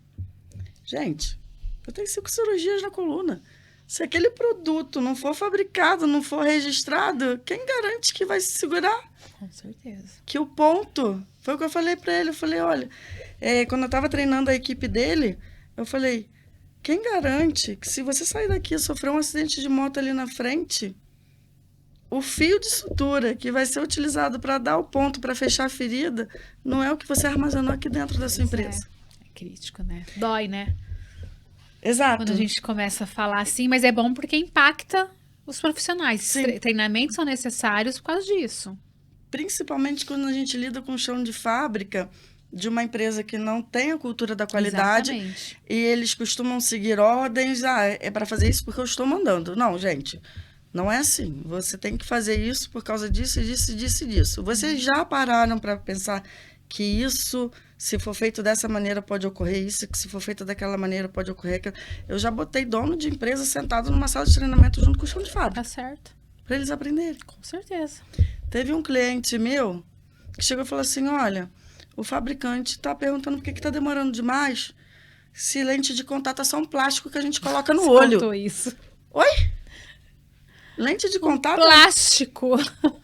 B: Gente, eu tenho 5 cirurgias na coluna. Se aquele produto não for fabricado, não for registrado, quem garante que vai se segurar?
A: Com certeza.
B: Que o ponto... Foi o que eu falei para ele. Eu falei, olha, quando eu estava treinando a equipe dele, eu falei, quem garante que se você sair daqui e sofrer um acidente de moto ali na frente, o fio de sutura que vai ser utilizado para dar o ponto, para fechar a ferida, não é o que você armazenou aqui dentro da sua empresa.
A: É crítico, né? Dói, né?
B: Exato.
A: Quando a gente começa a falar assim, mas é bom porque impacta os profissionais.
B: Sim.
A: Treinamentos são necessários por causa disso.
B: Principalmente quando a gente lida com chão de fábrica de uma empresa que não tem a cultura da qualidade.
A: Exatamente.
B: E eles costumam seguir ordens, é para fazer isso porque eu estou mandando. Não, gente, não é assim. Você tem que fazer isso por causa disso, disso, disso e disso. Vocês já pararam para pensar que isso, se for feito dessa maneira, pode ocorrer isso, que se for feito daquela maneira, pode ocorrer aquilo. Eu já botei dono de empresa sentado numa sala de treinamento junto com o chão de fábrica.
A: Tá certo.
B: Para eles aprenderem.
A: Com certeza.
B: Teve um cliente meu que chegou e falou assim, olha, o fabricante está perguntando por que está demorando demais se lente de contato é só um plástico que a gente coloca no olho.
A: Contou isso.
B: Oi? Lente de contato?
A: Plástico.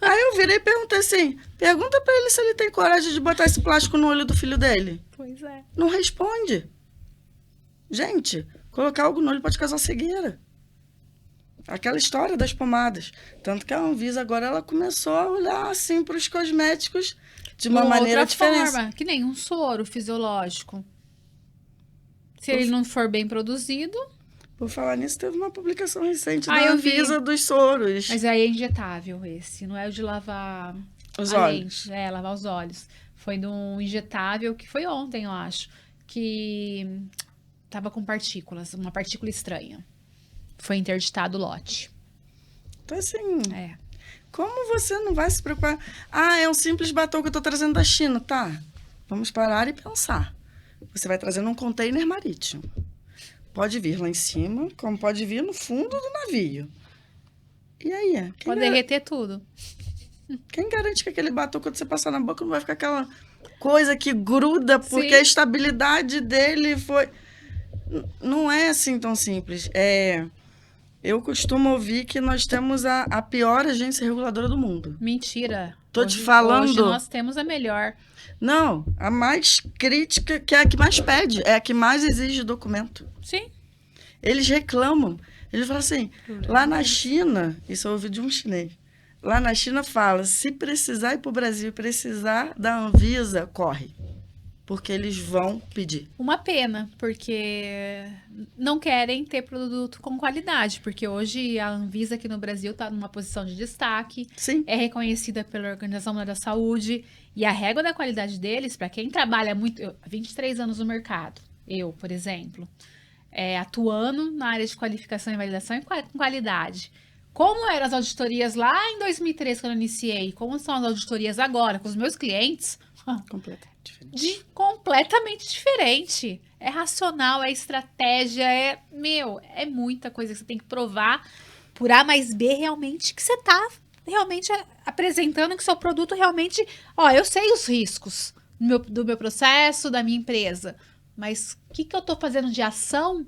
B: Aí eu virei e perguntei assim, pergunta para ele se ele tem coragem de botar esse plástico no olho do filho dele.
A: Pois é.
B: Não responde. Gente, colocar algo no olho pode causar cegueira. Aquela história das pomadas. Tanto que a Anvisa agora ela começou a olhar assim para os cosméticos de uma maneira diferente.
A: Forma, que nem um soro fisiológico. Se ele não for bem produzido...
B: Por falar nisso, teve uma publicação recente da
A: eu
B: Anvisa dos soros.
A: Mas aí é injetável esse, não é o de lavar
B: Os
A: a
B: olhos.
A: lente, lavar os olhos. Foi de um injetável que foi ontem, eu acho, que tava com partículas, uma partícula estranha. Foi interditado o lote.
B: Então, assim,
A: É.
B: como você não vai se preocupar? Ah, é um simples batom que eu estou trazendo da China. Tá, vamos parar e pensar. Você vai trazendo um container marítimo. Pode vir lá em cima, como pode vir no fundo do navio. E aí?
A: Pode derreter tudo.
B: Quem garante que aquele batom, quando você passar na boca, não vai ficar aquela coisa que gruda, porque
A: Sim.
B: a estabilidade dele foi... Não é assim tão simples. Eu costumo ouvir que nós temos a pior agência reguladora do mundo.
A: Mentira.
B: Tô te falando.
A: Hoje nós temos a melhor.
B: Não, a mais crítica, que é a que mais pede, é a que mais exige documento.
A: Sim.
B: Eles reclamam. Eles falam assim, lá na China, isso eu ouvi de um chinês, lá na China fala, se precisar ir para o Brasil e precisar da Anvisa, corre. Porque eles vão pedir.
A: Uma pena, porque não querem ter produto com qualidade, porque hoje a Anvisa aqui no Brasil está numa posição de destaque,
B: Sim.
A: é reconhecida pela Organização Mundial da Saúde, e a régua da qualidade deles, para quem trabalha muito, 23 anos no mercado, eu, por exemplo, atuando na área de qualificação e validação e com qualidade. Como eram as auditorias lá em 2003, quando eu iniciei, como são as auditorias agora, com os meus clientes... Completamente diferente. É racional, é estratégia, é muita coisa que você tem que provar por A mais B realmente que você tá realmente apresentando que seu produto realmente, eu sei os riscos do meu processo, da minha empresa, mas o que eu tô fazendo de ação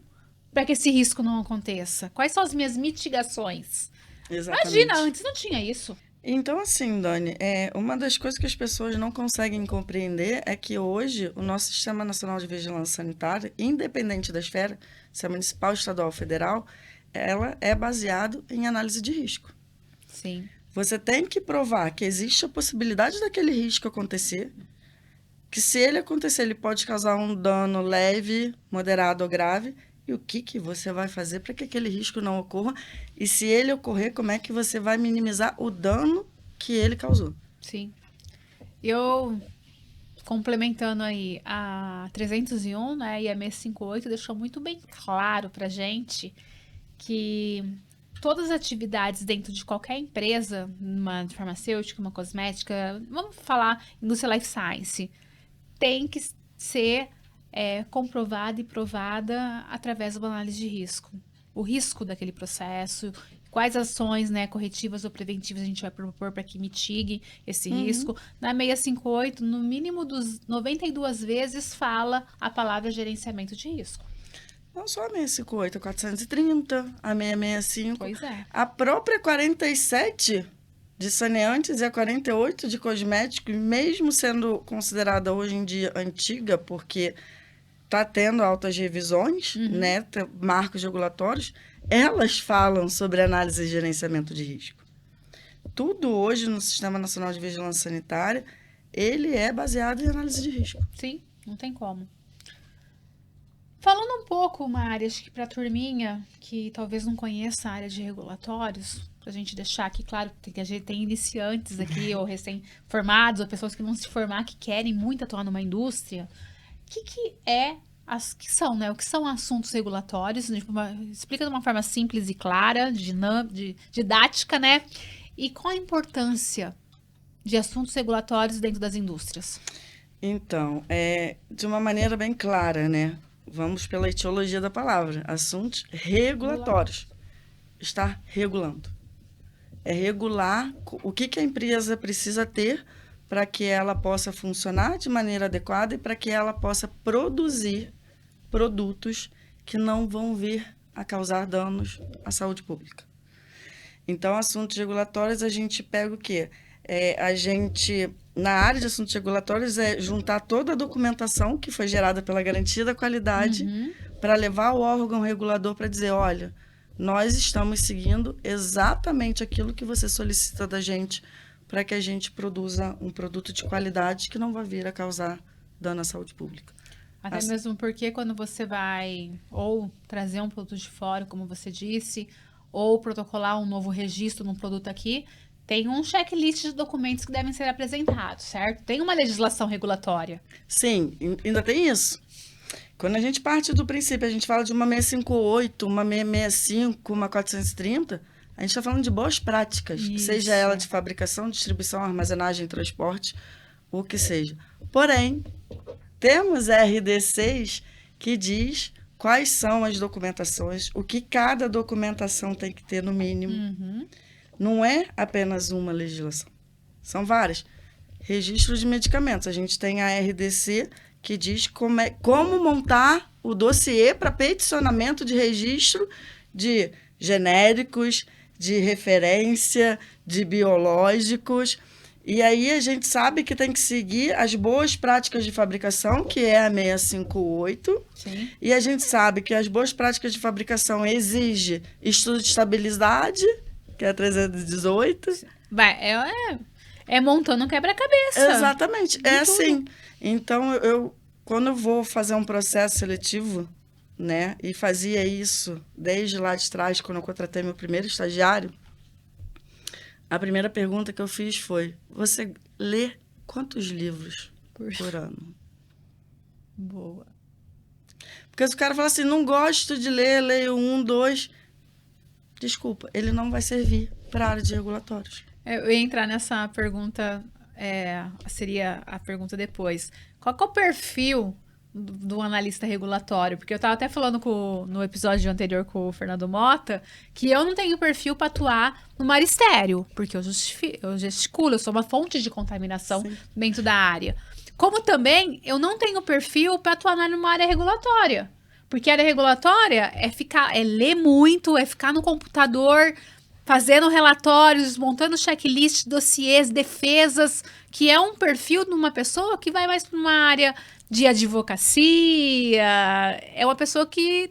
A: para que esse risco não aconteça? Quais são as minhas mitigações?
B: Exatamente.
A: Imagina, antes não tinha isso.
B: Então, assim, Dani, uma das coisas que as pessoas não conseguem compreender é que hoje o nosso Sistema Nacional de Vigilância Sanitária, independente da esfera, se é municipal, estadual ou federal, ela é baseado em análise de risco.
A: Sim.
B: Você tem que provar que existe a possibilidade daquele risco acontecer, que se ele acontecer, ele pode causar um dano leve, moderado ou grave, e o que você vai fazer para que aquele risco não ocorra? E se ele ocorrer, como é que você vai minimizar o dano que ele causou?
A: Sim. Eu, complementando aí a 301, né, e a 658, deixou muito bem claro para gente que todas as atividades dentro de qualquer empresa, uma farmacêutica, uma cosmética, vamos falar indústria life science, tem que ser comprovada e provada através de uma análise de risco. O risco daquele processo, quais ações, né, corretivas ou preventivas a gente vai propor para que mitigue esse risco. Na 658, no mínimo dos 92 vezes fala a palavra gerenciamento de risco.
B: Não só a 658, a 430, a 665.
A: Pois é.
B: A própria 47 de saneantes e a 48 de cosméticos, mesmo sendo considerada hoje em dia antiga, porque está tendo altas revisões, né, marcos regulatórios, elas falam sobre análise e gerenciamento de risco. Tudo hoje no Sistema Nacional de Vigilância Sanitária, ele é baseado em análise de risco.
A: Sim, não tem como. Falando um pouco, Mari, acho que para a turminha que talvez não conheça a área de regulatórios, para a gente deixar aqui claro que a gente tem iniciantes aqui, ou recém-formados, ou pessoas que vão se formar, que querem muito atuar numa indústria, o que são assuntos regulatórios? Explica de uma forma simples e clara, didática, né? E qual a importância de assuntos regulatórios dentro das indústrias?
B: Então, de uma maneira bem clara, né? Vamos pela etiologia da palavra. Assuntos regulatórios. Está regulando. É regular o que a empresa precisa ter para que ela possa funcionar de maneira adequada e para que ela possa produzir produtos que não vão vir a causar danos à saúde pública. Então, assuntos regulatórios, a gente pega o quê? Na área de assuntos regulatórios, é juntar toda a documentação que foi gerada pela garantia da qualidade para levar o órgão regulador para dizer, olha, nós estamos seguindo exatamente aquilo que você solicita da gente para que a gente produza um produto de qualidade que não vai vir a causar dano à saúde pública.
A: Até mesmo porque quando você vai ou trazer um produto de fora, como você disse, ou protocolar um novo registro num produto aqui, tem um checklist de documentos que devem ser apresentados, certo? Tem uma legislação regulatória.
B: Sim, ainda tem isso. Quando a gente parte do princípio, a gente fala de uma 658, uma 665, uma 430, a gente está falando de boas práticas, seja ela de fabricação, distribuição, armazenagem, transporte, o que seja. Porém, temos RDCs que diz quais são as documentações, o que cada documentação tem que ter no mínimo. Não é apenas uma legislação, são várias. Registro de medicamentos, a gente tem a RDC que diz como montar o dossiê para peticionamento de registro de genéricos, de referência, de biológicos. E aí a gente sabe que tem que seguir as boas práticas de fabricação, que é a 658.
A: Sim.
B: E a gente sabe que as boas práticas de fabricação exigem estudo de estabilidade, que é a 318.
A: É montando um quebra-cabeça.
B: Exatamente, é assim. Então, quando eu vou fazer um processo seletivo, né, e fazia isso desde lá de trás, quando eu contratei meu primeiro estagiário, a primeira pergunta que eu fiz foi, você lê quantos livros por ano?
A: Boa.
B: Porque se o cara fala assim, não gosto de ler, leio 1, 2, desculpa, ele não vai servir para a área de regulatórios.
A: Eu ia entrar nessa pergunta, seria a pergunta depois. Qual que é o perfil do analista regulatório? Porque eu estava até falando no episódio anterior com o Fernando Mota, que eu não tenho perfil para atuar no magistério, porque eu gesticulo, eu sou uma fonte de contaminação dentro da área. Como também eu não tenho perfil para atuar numa área regulatória. Porque a área regulatória é ler muito, é ficar no computador fazendo relatórios, montando checklist, dossiês, defesas, que é um perfil de uma pessoa que vai mais para uma área de advocacia, é uma pessoa que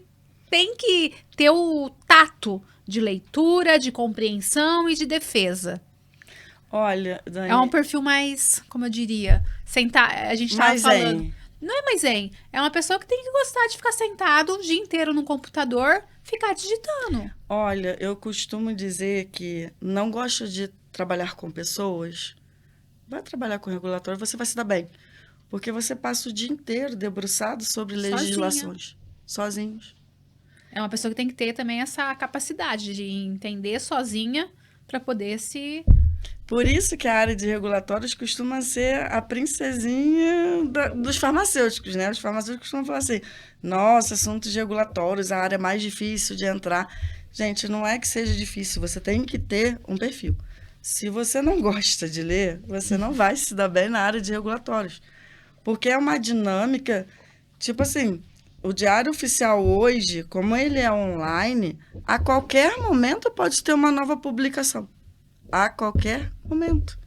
A: tem que ter o tato de leitura, de compreensão e de defesa.
B: Olha, Dani,
A: é um perfil mais, como eu diria, a gente estava falando. Não é mais zen. É uma pessoa que tem que gostar de ficar sentado o dia inteiro no computador, ficar digitando.
B: Olha, eu costumo dizer que não gosto de trabalhar com pessoas. Vai trabalhar com regulatório, você vai se dar bem. Porque você passa o dia inteiro debruçado sobre legislações. Sozinhos.
A: É uma pessoa que tem que ter também essa capacidade de entender sozinha para poder se...
B: Por isso que a área de regulatórios costuma ser a princesinha dos farmacêuticos, né? Os farmacêuticos costumam falar assim, nossa, assuntos regulatórios, a área mais difícil de entrar. Gente, não é que seja difícil, você tem que ter um perfil. Se você não gosta de ler, você não vai se dar bem na área de regulatórios. Porque é uma dinâmica, tipo assim, o Diário Oficial hoje, como ele é online, a qualquer momento pode ter uma nova publicação. A qualquer momento.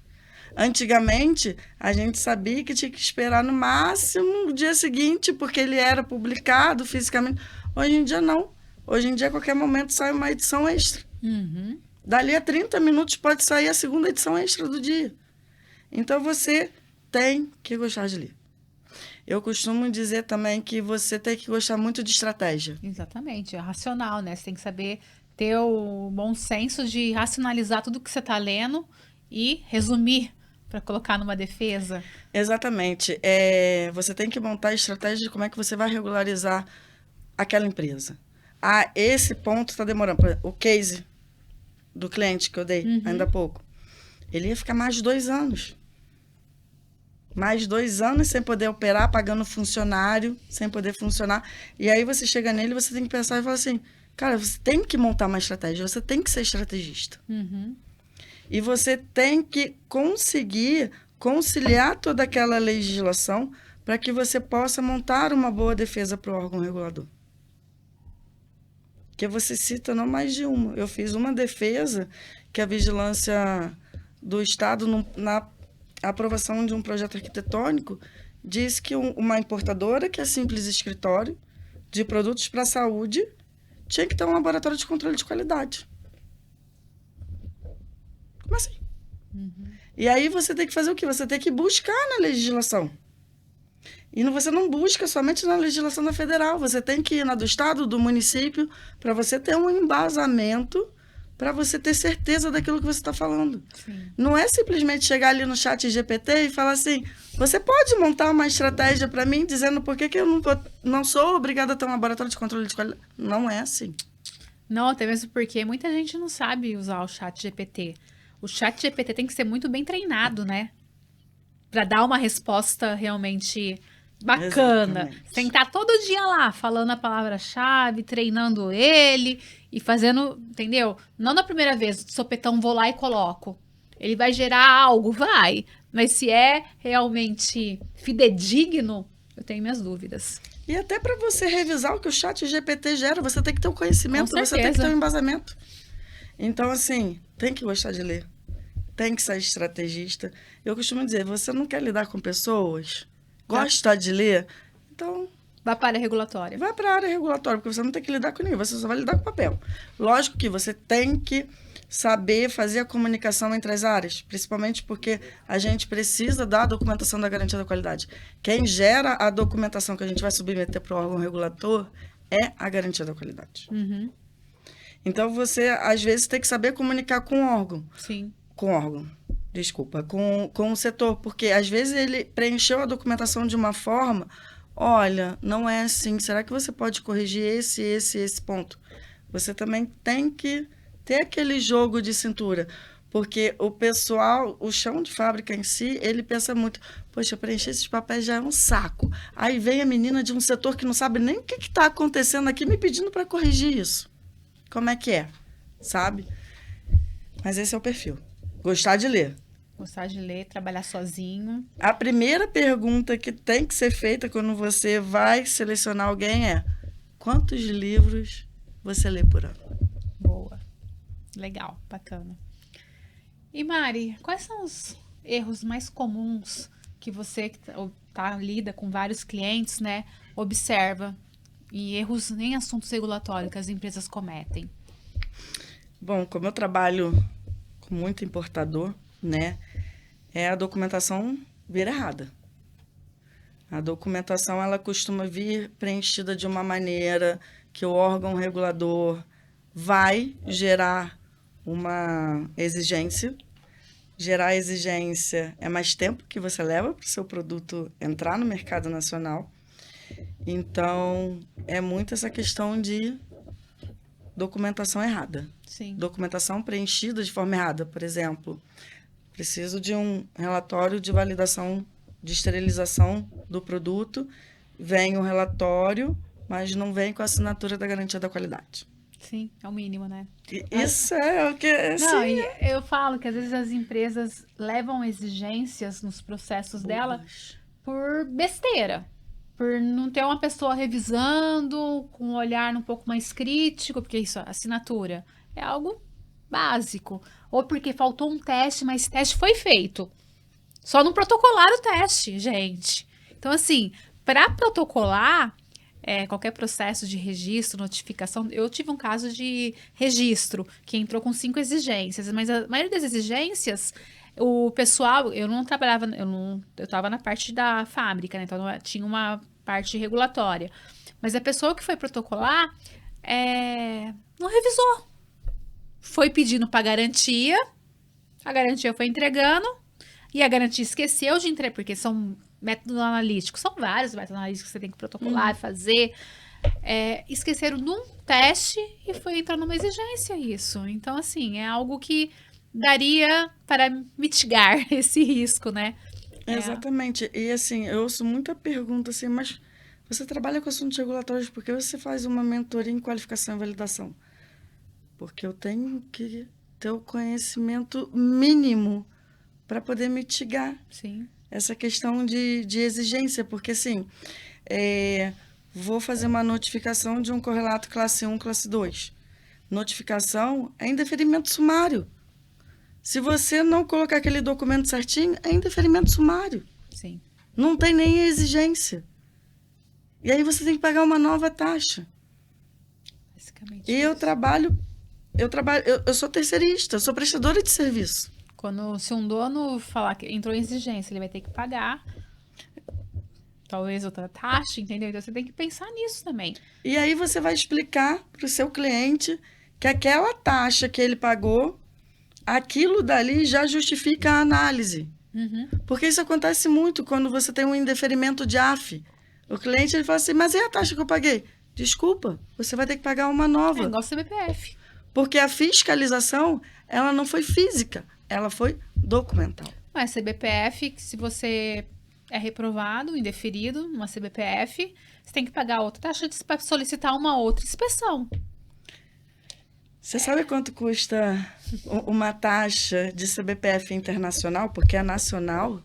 B: Antigamente, a gente sabia que tinha que esperar no máximo o dia seguinte, porque ele era publicado fisicamente. Hoje em dia, não. Hoje em dia, a qualquer momento, sai uma edição extra.
A: Uhum.
B: Dali a 30 minutos pode sair a segunda edição extra do dia. Então, você tem que gostar de ler. Eu costumo dizer também que você tem que gostar muito de estratégia.
A: Exatamente, é racional, né? Você tem que saber ter o bom senso de racionalizar tudo que você está lendo e resumir para colocar numa defesa.
B: Exatamente. Você tem que montar a estratégia de como é que você vai regularizar aquela empresa. Ah, esse ponto está demorando. O case do cliente que eu dei ainda há pouco, ele ia ficar mais de 2 anos. Mais de 2 anos sem poder operar, pagando funcionário, sem poder funcionar. E aí você chega nele e você tem que pensar e falar assim, cara, você tem que montar uma estratégia, você tem que ser estrategista.
A: Uhum.
B: E você tem que conseguir conciliar toda aquela legislação para que você possa montar uma boa defesa para o órgão regulador. Que você cita não mais de uma. Eu fiz uma defesa que a vigilância do Estado, na aprovação de um projeto arquitetônico, disse que uma importadora, que é simples escritório, de produtos para a saúde, tinha que ter um laboratório de controle de qualidade. Como assim?
A: Uhum.
B: E aí você tem que fazer o quê? Você tem que buscar na legislação. E você não busca somente na legislação da federal, você tem que ir na do estado, do município, para você ter um embasamento, para você ter certeza daquilo que você está falando.
A: Sim.
B: Não é simplesmente chegar ali no chat GPT e falar assim, você pode montar uma estratégia para mim dizendo por que eu não sou obrigada a ter um laboratório de controle de qualidade. Não é assim.
A: Não, até mesmo porque muita gente não sabe usar o chat GPT. O chat GPT tem que ser muito bem treinado, né? Para dar uma resposta realmente bacana.
B: Exatamente.
A: Você tem que estar todo dia lá, falando a palavra-chave, treinando ele e fazendo, entendeu? Não na primeira vez, de sopetão, vou lá e coloco. Ele vai gerar algo, vai. Mas se é realmente fidedigno, eu tenho minhas dúvidas.
B: E até para você revisar o que o chat GPT gera, você tem que ter um conhecimento,
A: Com
B: você tem que
A: certeza.
B: ter um embasamento. Então, assim, tem que gostar de ler. Tem que ser estrategista. Eu costumo dizer, você não quer lidar com pessoas, gosta de ler, então
A: Vai para a área regulatória.
B: vai para a área regulatória, porque você não tem que lidar com ninguém, você só vai lidar com papel. Lógico que você tem que saber fazer a comunicação entre as áreas, principalmente porque a gente precisa da documentação da garantia da qualidade. Quem gera a documentação que a gente vai submeter para o órgão regulator é a garantia da qualidade.
A: Uhum.
B: Então, você, às vezes, tem que saber comunicar com o órgão.
A: Sim.
B: Com o órgão, desculpa, com o setor, porque às vezes ele preencheu a documentação de uma forma, olha, não é assim, será que você pode corrigir esse ponto? Você também tem que ter aquele jogo de cintura, porque o pessoal, o chão de fábrica em si, ele pensa muito, poxa, preencher esses papéis já é um saco. Aí vem a menina de um setor que não sabe nem o que está acontecendo aqui me pedindo para corrigir isso. Como é que é? Sabe? Mas esse é o perfil. Gostar de ler.
A: Gostar de ler, trabalhar sozinho.
B: A primeira pergunta que tem que ser feita quando você vai selecionar alguém é: quantos livros você lê por ano?
A: Boa. Legal, bacana. E Mari, quais são os erros mais comuns que você que lida com vários clientes, né, observa? E erros em assuntos regulatórios que as empresas cometem?
B: Bom, como eu trabalho com muito importador, né, a documentação vir errada. A documentação, ela costuma vir preenchida de uma maneira que o órgão regulador vai gerar uma exigência. Gerar exigência é mais tempo que você leva para o seu produto entrar no mercado nacional. Então, é muito essa questão de documentação errada.
A: Sim.
B: Documentação preenchida de forma errada. Por exemplo, preciso de um relatório de validação de esterilização do produto. Vem o relatório, mas não vem com a assinatura da garantia da qualidade.
A: Sim, é o mínimo, né?
B: Isso é o que...
A: Não,
B: Sim,
A: e eu falo que às vezes as empresas levam exigências nos processos dela
B: bobas.
A: por besteira. Por não ter uma pessoa revisando, com um olhar um pouco mais crítico, porque isso, assinatura, é algo básico. Ou porque faltou um teste, mas esse teste foi feito. Só não protocolaram o teste, gente. Então, assim, para protocolar qualquer processo de registro, notificação, eu tive um caso de registro que entrou com 5 exigências, mas a maioria das exigências, o pessoal, eu não trabalhava, eu estava na parte da fábrica, né? Então tinha uma parte regulatória. Mas a pessoa que foi protocolar não revisou. Foi pedindo para garantia, a garantia foi entregando, e a garantia esqueceu de entregar, porque são métodos analíticos, são vários métodos analíticos que você tem que protocolar, fazer. Esqueceram de um teste e foi entrar numa exigência isso. Então, assim, é algo que daria para mitigar esse risco, né?
B: Exatamente. E assim, eu ouço muita pergunta assim, mas você trabalha com assuntos regulatórios, por que você faz uma mentoria em qualificação e validação? Porque eu tenho que ter o conhecimento mínimo para poder mitigar
A: Sim.
B: essa questão de exigência, porque assim, vou fazer uma notificação de um correlato classe 1, classe 2. Notificação é indeferimento sumário. Se você não colocar aquele documento certinho, é indeferimento sumário.
A: Sim.
B: Não tem nem exigência. E aí você tem que pagar uma nova taxa.
A: Basicamente.
B: E eu sou terceirista, sou prestadora de serviço.
A: Se um dono falar que entrou em exigência, ele vai ter que pagar talvez outra taxa, entendeu? Então você tem que pensar nisso também.
B: E aí você vai explicar para o seu cliente que aquela taxa que ele pagou, aquilo dali já justifica a análise.
A: Uhum.
B: Porque isso acontece muito quando você tem um indeferimento de AF. O cliente ele fala assim, mas e a taxa que eu paguei? Desculpa, você vai ter que pagar uma nova.
A: É igual CBPF.
B: Porque a fiscalização, ela não foi física, ela foi documental.
A: Mas CBPF, se você é reprovado, indeferido, numa CBPF, você tem que pagar outra taxa para solicitar uma outra inspeção.
B: Você sabe quanto custa uma taxa de CBPF internacional? Porque a nacional,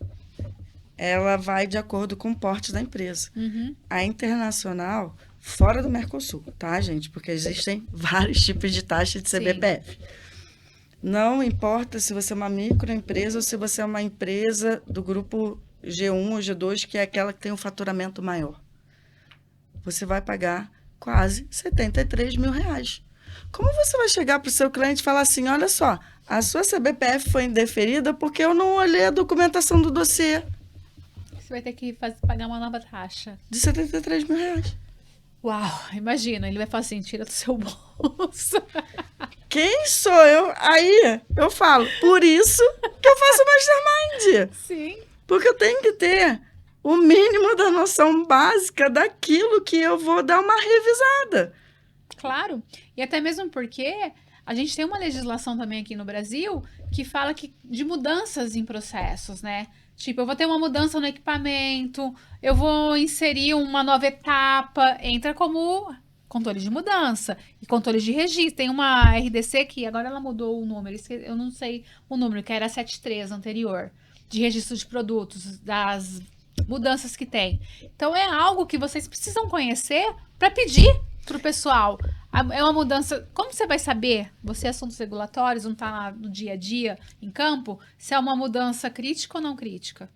B: ela vai de acordo com o porte da empresa.
A: Uhum.
B: A internacional, fora do Mercosul, tá, gente? Porque existem vários tipos de taxa de CBPF. Sim. Não importa se você é uma microempresa ou se você é uma empresa do grupo G1 ou G2, que é aquela que tem um faturamento maior. Você vai pagar quase R$73 mil. Como você vai chegar para o seu cliente e falar assim, olha só, a sua CBPF foi indeferida porque eu não olhei a documentação do dossiê.
A: Você vai ter que pagar uma nova taxa.
B: De R$73 mil.
A: Uau, imagina, ele vai falar assim, tira do seu bolso.
B: Quem sou eu? Aí eu falo, por isso que eu faço Mastermind.
A: Sim.
B: Porque eu tenho que ter o mínimo da noção básica daquilo que eu vou dar uma revisada.
A: Claro. E até mesmo porque a gente tem uma legislação também aqui no Brasil que fala de mudanças em processos, né? Tipo, eu vou ter uma mudança no equipamento, eu vou inserir uma nova etapa, entra como controle de mudança e controle de registro. Tem uma RDC que agora ela mudou o número, eu não sei o número, que era 73 anterior, de registro de produtos, das mudanças que tem. Então é algo que vocês precisam conhecer para pedir para o pessoal. É uma mudança. Como você vai saber? Você, assuntos regulatórios, não está no dia a dia, em campo, se é uma mudança crítica ou não crítica?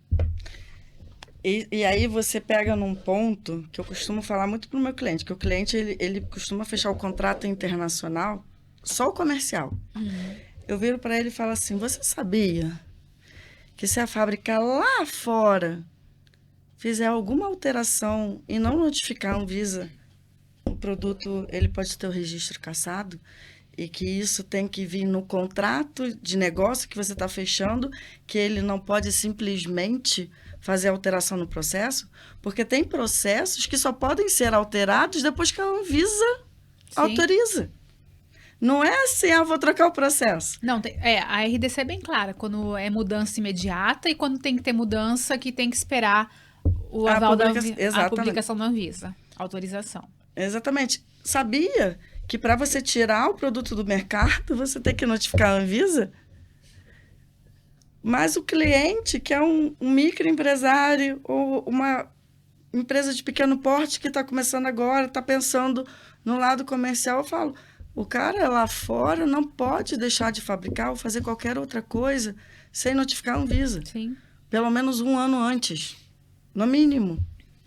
B: E aí você pega num ponto que eu costumo falar muito para o meu cliente, que o cliente ele costuma fechar o contrato internacional, só o comercial. Eu viro para ele e falo assim, você sabia que se a fábrica lá fora fizer alguma alteração e não notificar a Anvisa, o produto ele pode ter o registro cassado e que isso tem que vir no contrato de negócio que você está fechando, que ele não pode simplesmente fazer alteração no processo, porque tem processos que só podem ser alterados depois que a Anvisa autoriza. Não é assim, vou trocar o processo.
A: Não, a RDC é bem clara, quando é mudança imediata e quando tem que ter mudança que tem que esperar a publicação da Anvisa, autorização.
B: Exatamente. Sabia que para você tirar o produto do mercado, você tem que notificar a Anvisa. Mas o cliente, que é um microempresário ou uma empresa de pequeno porte que está começando agora, está pensando no lado comercial, eu falo, o cara lá fora não pode deixar de fabricar ou fazer qualquer outra coisa sem notificar a Anvisa.
A: Sim.
B: Pelo menos 1 ano antes, no mínimo.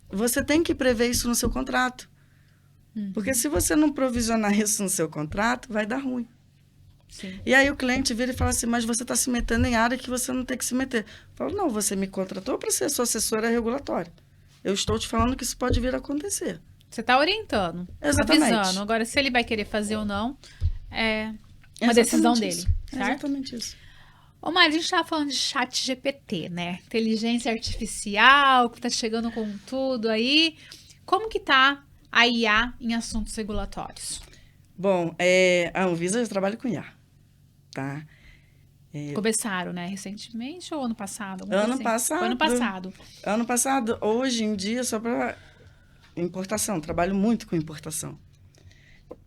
B: Você tem que prever isso no seu contrato. Porque se você não provisionar isso no seu contrato, vai dar ruim.
A: Sim.
B: E aí o cliente vira e fala assim, mas você está se metendo em área que você não tem que se meter. Eu falo, não, você me contratou para ser sua assessora regulatória. Eu estou te falando que isso pode vir a acontecer.
A: Você está orientando,
B: Exatamente.
A: avisando. Agora, se ele vai querer fazer ou não, é uma
B: Exatamente
A: decisão
B: isso.
A: dele, certo?
B: Exatamente isso.
A: Ô, Mari, a gente estava falando de chat GPT, né? Inteligência artificial, que está chegando com tudo aí. Como que tá a IA em assuntos regulatórios?
B: Bom, a Anvisa já trabalha com IA, tá?
A: Começaram, né? Recentemente ou ano passado?
B: Ano passado.
A: Foi ano passado.
B: Ano passado, hoje em dia, só para importação, trabalho muito com importação.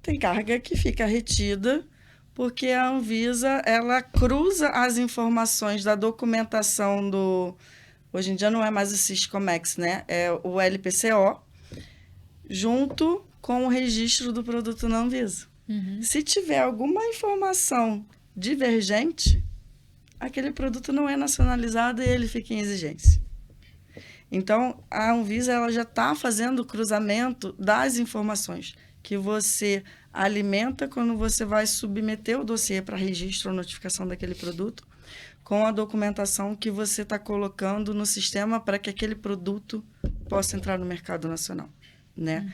B: Tem carga que fica retida porque a Anvisa, ela cruza as informações da documentação do... Hoje em dia não é mais o Syscomex, né? É o LPCO, junto com o registro do produto na Anvisa. Se tiver alguma informação divergente, aquele produto não é nacionalizado e ele fica em exigência. Então, a Anvisa ela já está fazendo o cruzamento das informações que você alimenta quando você vai submeter o dossiê para registro ou notificação daquele produto, com a documentação que você está colocando no sistema para que aquele produto possa entrar no mercado nacional, né?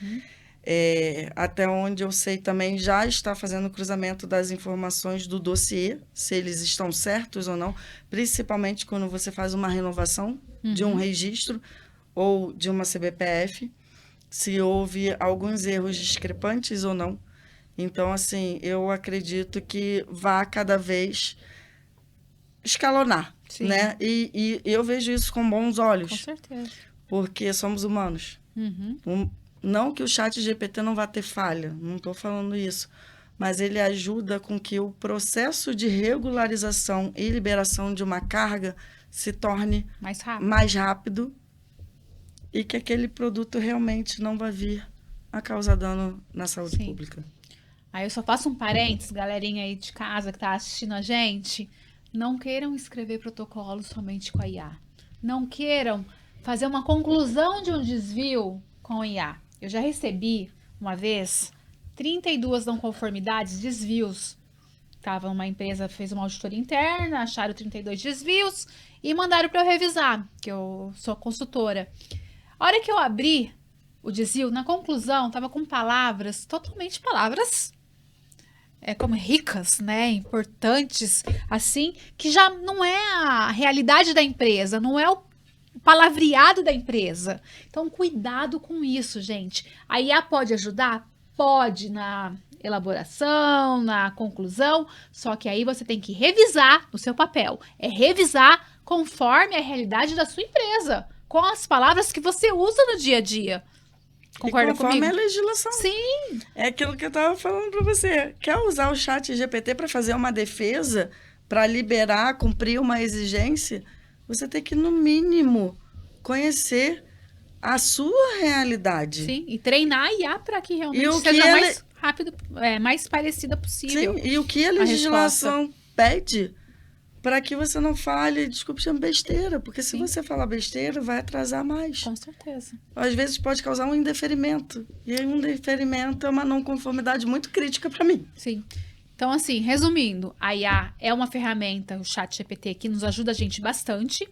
B: Até onde eu sei também já está fazendo o cruzamento das informações do dossiê, se eles estão certos ou não, principalmente quando você faz uma renovação de um registro ou de uma CBPF, se houve alguns erros discrepantes ou não. Então, assim, eu acredito que vá cada vez escalonar,
A: Sim.
B: né? E eu vejo isso com bons olhos.
A: Com certeza.
B: Porque somos humanos. Não que o chat GPT não vá ter falha, não estou falando isso, mas ele ajuda com que o processo de regularização e liberação de uma carga se torne mais rápido e que aquele produto realmente não vai vir a causar dano na saúde pública.
A: Aí eu só faço um parênteses, galerinha aí de casa que está assistindo a gente, não queiram escrever protocolo somente com a IA. Não queiram fazer uma conclusão de um desvio com a IA. Eu já recebi, uma vez, 32 não conformidades, desvios. Tava uma empresa, fez uma auditoria interna, acharam 32 desvios e mandaram para eu revisar, que eu sou consultora. A hora que eu abri o desvio, na conclusão, tava com palavras, totalmente palavras como ricas, né, importantes, assim, que já não é a realidade da empresa, não é o palavreado da empresa. Então, cuidado com isso, gente. A IA pode ajudar? Pode na elaboração, na conclusão, só que aí você tem que revisar no seu papel. É revisar conforme a realidade da sua empresa, com as palavras que você usa no dia a dia. Concorda comigo?
B: Conforme a legislação.
A: Sim.
B: É aquilo que eu estava falando para você. Quer usar o chat GPT para fazer uma defesa, para liberar, cumprir uma exigência? Você tem que, no mínimo, conhecer a sua realidade.
A: Sim, e treinar a IA para que realmente seja mais rápido, mais parecida possível.
B: Sim, e o que a legislação pede para que você não fale, desculpe, chama besteira, porque se você falar besteira, vai atrasar mais.
A: Com certeza.
B: Às vezes pode causar um indeferimento. E aí um indeferimento é uma não conformidade muito crítica para mim.
A: Sim. Então, assim, resumindo, a IA é uma ferramenta, o chat GPT, que nos ajuda a gente bastante.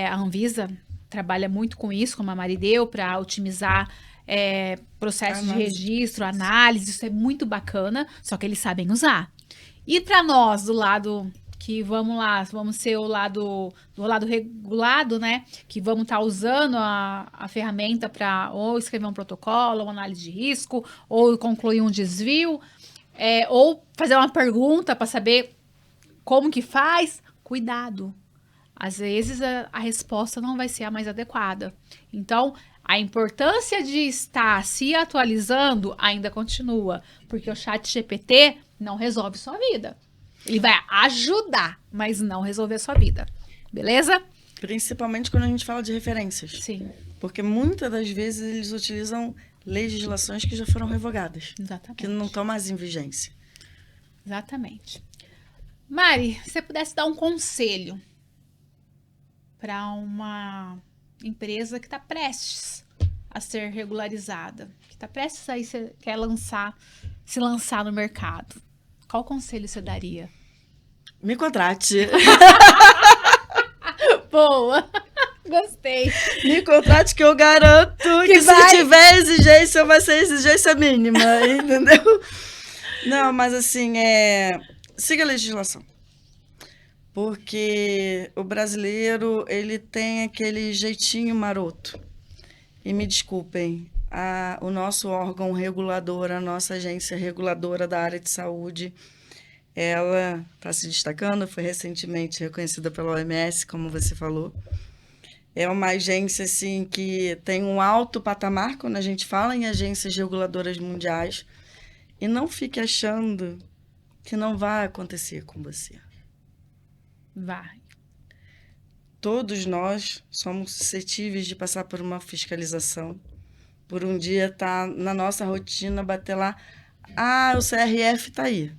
A: A Anvisa trabalha muito com isso, como a Mari deu, para otimizar processos de registro, análise, isso é muito bacana, só que eles sabem usar. E para nós, do lado que vamos ser o lado regulado, né? Que vamos estar usando a ferramenta para ou escrever um protocolo, ou análise de risco, ou concluir um desvio, ou fazer uma pergunta para saber como que faz. Cuidado. às vezes a resposta não vai ser a mais adequada. Então, a importância de estar se atualizando ainda continua, porque o ChatGPT não resolve sua vida. Ele vai ajudar, mas não resolver a sua vida. Beleza?
B: Principalmente quando a gente fala de referências.
A: Sim.
B: Porque muitas das vezes eles utilizam legislações que já foram revogadas.
A: Exatamente.
B: Que não estão mais em vigência.
A: Exatamente. Mari, se você pudesse dar um conselho para uma empresa que está prestes a ser regularizada, que está prestes a quer se lançar no mercado, qual conselho você daria?
B: Me contrate.
A: Boa! Gostei.
B: Me contrate que eu garanto que se tiver exigência, vai ser exigência mínima, entendeu? Não, mas assim, siga a legislação. Porque o brasileiro, ele tem aquele jeitinho maroto. E me desculpem, o nosso órgão regulador, a nossa agência reguladora da área de saúde, ela está se destacando, foi recentemente reconhecida pela OMS, como você falou. É uma agência assim, que tem um alto patamar quando a gente fala em agências reguladoras mundiais. E não fique achando que não vai acontecer com você.
A: Vai.
B: Todos nós somos suscetíveis de passar por uma fiscalização. Por um dia estar na nossa rotina, bater lá, o CRF está aí.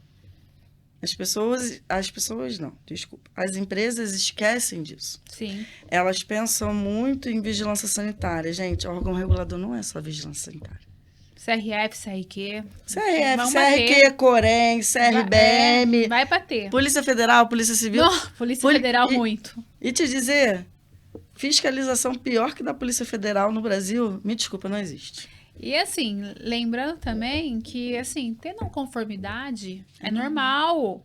B: As pessoas não, desculpa. As empresas esquecem disso.
A: Sim.
B: Elas pensam muito em vigilância sanitária. Gente, órgão regulador não é só vigilância sanitária.
A: CRF, CRQ.
B: CRF, CRQ, Corém, CRBM.
A: Vai bater.
B: Polícia Federal, Polícia Civil.
A: Não, Polícia Federal, muito.
B: E te dizer, fiscalização pior que da Polícia Federal no Brasil, me desculpa, não existe.
A: E assim, lembrando também que, assim, ter não conformidade é normal.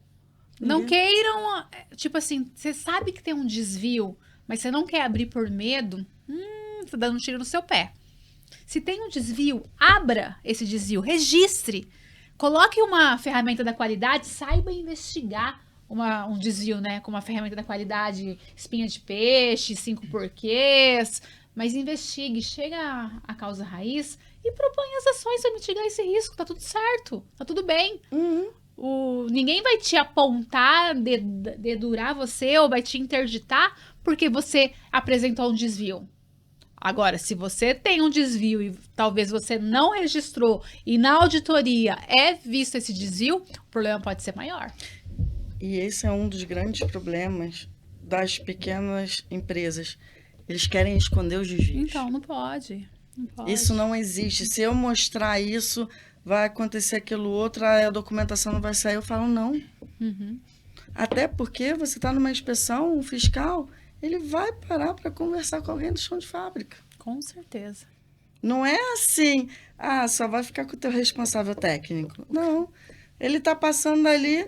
A: Não queiram, tipo assim, você sabe que tem um desvio, mas você não quer abrir por medo, tá dando um tiro no seu pé. Se tem um desvio, abra esse desvio, registre. Coloque uma ferramenta da qualidade, saiba investigar um desvio, né? Com uma ferramenta da qualidade, espinha de peixe, 5 porquês. Mas investigue, chega à causa raiz e proponha as ações para mitigar esse risco. Tá tudo certo, tá tudo bem. Ninguém vai te apontar, dedurar você ou vai te interditar porque você apresentou um desvio. Agora, se você tem um desvio e talvez você não registrou e na auditoria é visto esse desvio, o problema pode ser maior.
B: E esse é um dos grandes problemas das pequenas empresas. Eles querem esconder os desvios.
A: Então, não pode.
B: Isso não existe. Se eu mostrar isso, vai acontecer aquilo outro, a documentação não vai sair. Eu falo, não. Até porque você está numa inspeção, um fiscal, ele vai parar para conversar com alguém do chão de fábrica.
A: Com certeza.
B: Não é assim, só vai ficar com o teu responsável técnico. Não. Ele está passando ali...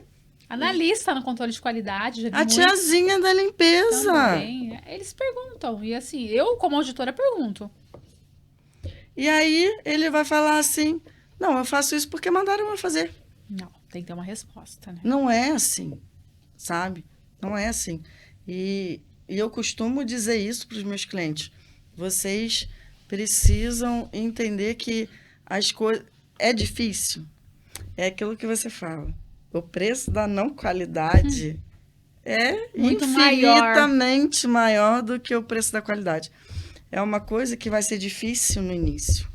A: Analista no controle de qualidade.
B: A tiazinha da limpeza.
A: Também. Eles perguntam. E assim, eu como auditora pergunto.
B: E aí ele vai falar assim, não, eu faço isso porque mandaram eu fazer.
A: Não, tem que ter uma resposta, né?
B: Não é assim, sabe? Não é assim. E eu costumo dizer isso para os meus clientes. Vocês precisam entender que as coisas... É difícil. É aquilo que você fala. O preço da não qualidade é
A: muito
B: infinitamente maior do que o preço da qualidade. É uma coisa que vai ser difícil no início.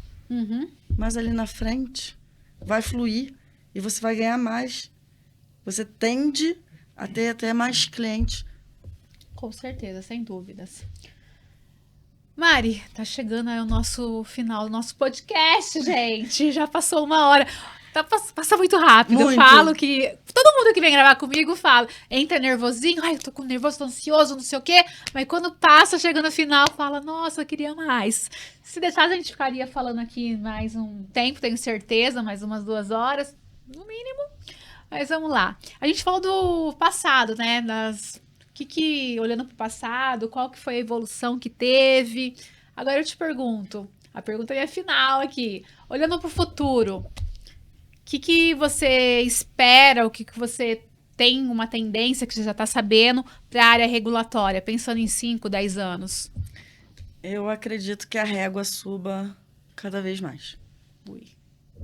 B: Mas ali na frente vai fluir e você vai ganhar mais. Você tende a ter até mais clientes.
A: Com certeza, sem dúvidas. Mari, tá chegando aí o nosso final do nosso podcast, gente. Já passou 1 hora. Passa muito rápido.
B: Muito.
A: Eu falo que... Todo mundo que vem gravar comigo fala. Entra nervosinho. Ai, eu tô com nervoso, tô ansioso, não sei o quê. Mas quando passa, chega no final, fala... Nossa, eu queria mais. Se deixar, a gente ficaria falando aqui mais um tempo, tenho certeza. Mais umas 2 horas, no mínimo. Mas vamos lá. A gente falou do passado, né? Olhando pro passado, qual que foi a evolução que teve. Agora eu te pergunto. A pergunta é final aqui. Olhando pro futuro... O que você espera, o que você tem uma tendência que você já está sabendo para a área regulatória, pensando em 5, 10 anos?
B: Eu acredito que a régua suba cada vez mais.
A: Ui.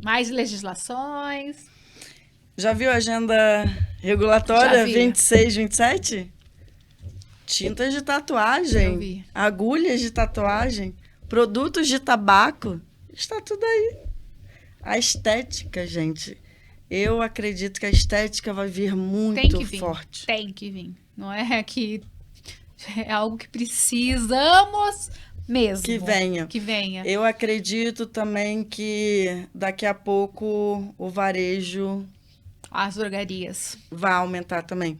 A: Mais legislações?
B: Já viu a agenda regulatória
A: Já vi.
B: 26, 27? Tintas de
A: Eu
B: tatuagem,
A: vi.
B: agulhas de tatuagem, produtos de tabaco, está tudo aí. A estética, gente. Eu acredito que a estética vai vir
A: Tem
B: muito
A: que vir.
B: forte.
A: Tem que vir. Não é que é algo que precisamos mesmo.
B: Que venha.
A: Que venha.
B: Eu acredito também que daqui a pouco o varejo
A: As drogarias.
B: vai aumentar também.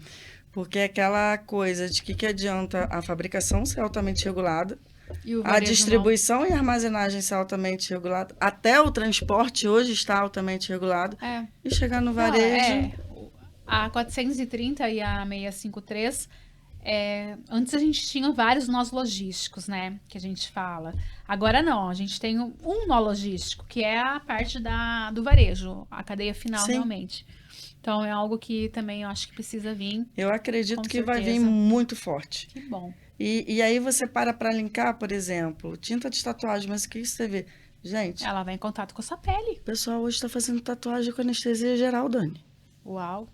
B: Porque é aquela coisa de que adianta a fabricação ser altamente regulada,
A: E o
B: a
A: varejo
B: distribuição e armazenagem ser altamente regulada, até o transporte hoje está altamente regulado,
A: não. É.
B: e chegar no
A: Não,
B: varejo...
A: A 430 e a 653, antes a gente tinha vários nós logísticos, né? Que a gente fala. Agora não, a gente tem um nó logístico, que é a parte do varejo, a cadeia final,
B: Sim.
A: realmente. Então é algo que também eu acho que precisa vir.
B: Eu acredito
A: Com
B: que vai vir
A: certeza.
B: muito forte.
A: Que bom.
B: E aí você para linkar, por exemplo, tinta de tatuagem, mas o que você vê? Gente,
A: Ela vai em contato com a sua pele.
B: o pessoal hoje está fazendo tatuagem com anestesia geral, Dani.
A: Uau.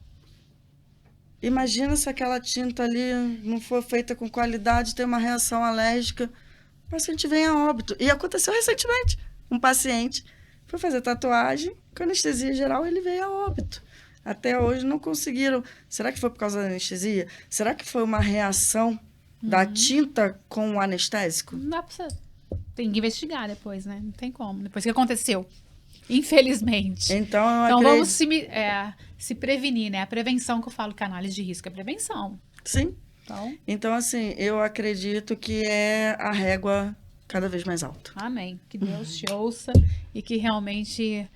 B: Imagina se aquela tinta ali não for feita com qualidade, tem uma reação alérgica, o paciente vem a óbito. E aconteceu recentemente. Um paciente foi fazer tatuagem com anestesia geral, ele veio a óbito. Até hoje não conseguiram. Será que foi por causa da anestesia? Será que foi uma reação da tinta com o anestésico?
A: Não dá pra você. Tem que investigar depois, né? Não tem como. Depois que aconteceu. Infelizmente.
B: Então, eu
A: Então
B: acredito...
A: vamos se prevenir, né? A prevenção que eu falo que a análise de risco é prevenção.
B: Sim. Então, assim, eu acredito que é a régua cada vez mais alta.
A: Amém. Que Deus te ouça e que realmente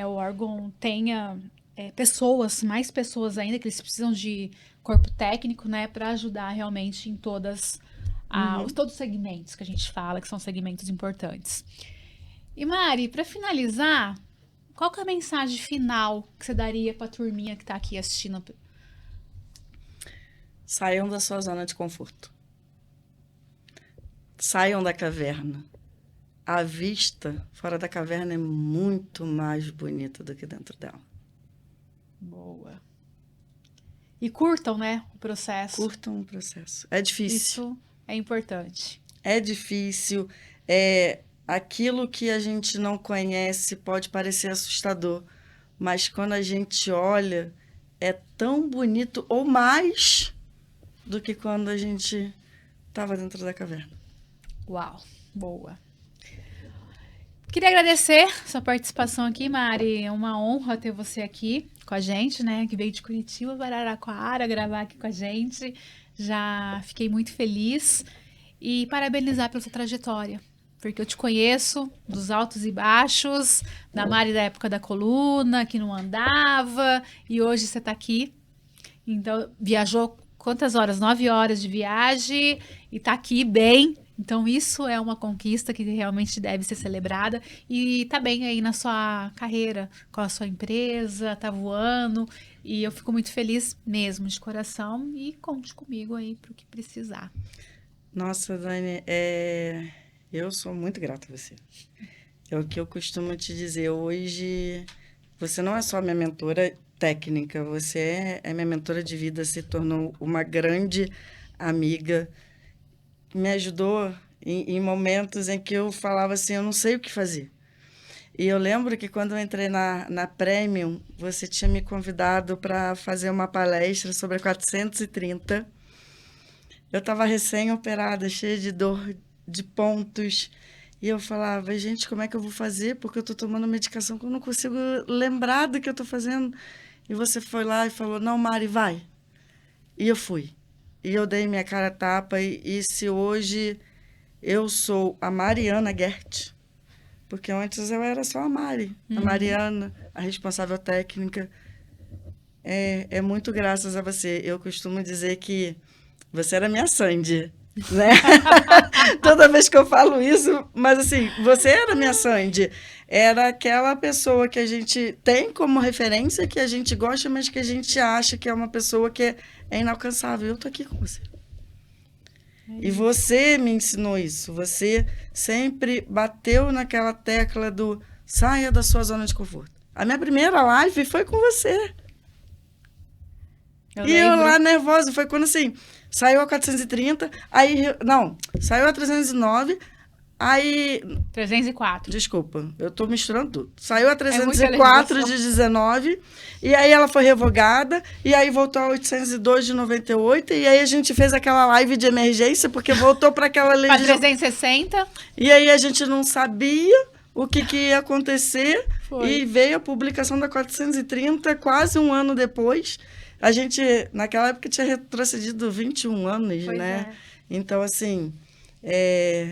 A: o órgão tenha mais pessoas ainda, que eles precisam de corpo técnico, né? Para ajudar realmente em todos os segmentos que a gente fala, que são segmentos importantes. E Mari, para finalizar, qual que é a mensagem final que você daria para a turminha que está aqui assistindo?
B: Saiam da sua zona de conforto. Saiam da caverna. A vista fora da caverna é muito mais bonita do que dentro dela.
A: Boa. E curtam, né, o processo.
B: Curtam o processo. É difícil.
A: Isso é importante.
B: É difícil. Aquilo que a gente não conhece pode parecer assustador, mas quando a gente olha, é tão bonito ou mais do que quando a gente estava dentro da caverna.
A: Uau, boa. Queria agradecer sua participação aqui, Mari. É uma honra ter você aqui com a gente, né? Que veio de Curitiba para Araraquara gravar aqui com a gente. Já fiquei muito feliz e parabenizar pela sua trajetória. Porque eu te conheço dos altos e baixos, da Mari da época da coluna, que não andava, e hoje você está aqui. Então, viajou quantas horas? 9 horas de viagem e está aqui bem. Então, isso é uma conquista que realmente deve ser celebrada. E tá bem aí na sua carreira, com a sua empresa, tá voando. E eu fico muito feliz mesmo, de coração. E conte comigo aí para o que precisar.
B: Nossa, Dani, eu sou muito grata a você. É o que eu costumo te dizer. Hoje, você não é só minha mentora técnica, você é minha mentora de vida, se tornou uma grande amiga. Me ajudou em momentos em que eu falava assim, eu não sei o que fazer. E eu lembro que quando eu entrei na Premium, você tinha me convidado para fazer uma palestra sobre a 430. Eu estava recém-operada, cheia de dor, de pontos. E eu falava, gente, como é que eu vou fazer? Porque eu estou tomando medicação que eu não consigo lembrar do que eu estou fazendo. E você foi lá e falou, não, Mari, vai. E eu fui. E eu dei minha cara a tapa. E se hoje eu sou a Mariana Gert, porque antes eu era só a Mari, a Mariana, a responsável técnica, é muito graças a você. Eu costumo dizer que você era minha Sandy. né? Toda vez que eu falo isso, mas assim, você era minha Sandy. Era aquela pessoa que a gente tem como referência, que a gente gosta, mas que a gente acha que é uma pessoa que é inalcançável. Eu tô aqui com você. E você me ensinou isso. Você sempre bateu naquela tecla do saia da sua zona de conforto. A minha primeira live foi com você. Eu lá nervosa, foi quando assim, saiu a 430, aí, não, saiu a 309, aí...
A: 304.
B: Desculpa, eu tô misturando tudo. Saiu a 304 de 19, e aí ela foi revogada, e aí voltou a 802 de 98, e aí a gente fez aquela live de emergência, porque voltou para aquela legislação.
A: Para 360.
B: E aí a gente não sabia o que ia acontecer,
A: Foi.
B: E veio a publicação da 430 quase um ano depois. A gente, naquela época, tinha retrocedido 21 anos, pois né? Então, assim...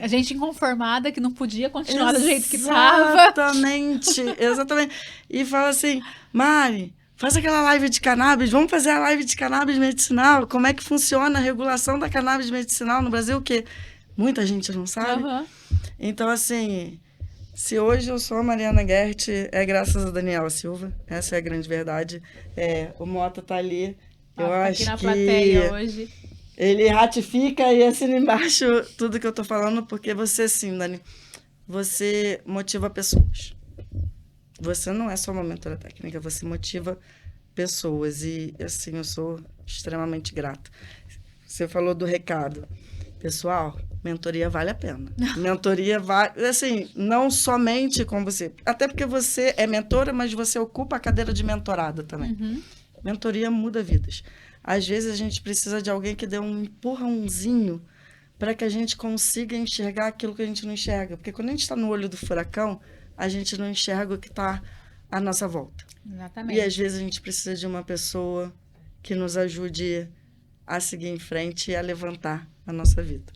A: A gente inconformada que não podia continuar do jeito que estava.
B: Exatamente, exatamente. E fala assim, Mari, faz aquela live de cannabis, vamos fazer a live de cannabis medicinal, como é que funciona a regulação da cannabis medicinal no Brasil, que muita gente não sabe.
A: Uhum.
B: Então, assim... Se hoje eu sou a Mariana Gert, é graças a Daniela Silva. Essa é a grande verdade. O Mota tá ali. Eu acho
A: aqui na
B: que
A: plateia hoje.
B: Ele ratifica e assina embaixo tudo que eu tô falando, porque você, sim, Dani, você motiva pessoas. Você não é só uma mentora técnica, você motiva pessoas. E, assim, eu sou extremamente grata. Você falou do recado. Pessoal, mentoria vale a pena. Mentoria vale, assim, não somente com você. Até porque você é mentora, mas você ocupa a cadeira de mentorada também.
A: Uhum.
B: Mentoria muda vidas. Às vezes a gente precisa de alguém que dê um empurrãozinho para que a gente consiga enxergar aquilo que a gente não enxerga. Porque quando a gente está no olho do furacão, a gente não enxerga o que está à nossa volta.
A: Exatamente.
B: E às vezes a gente precisa de uma pessoa que nos ajude a seguir em frente e a levantar a nossa vida.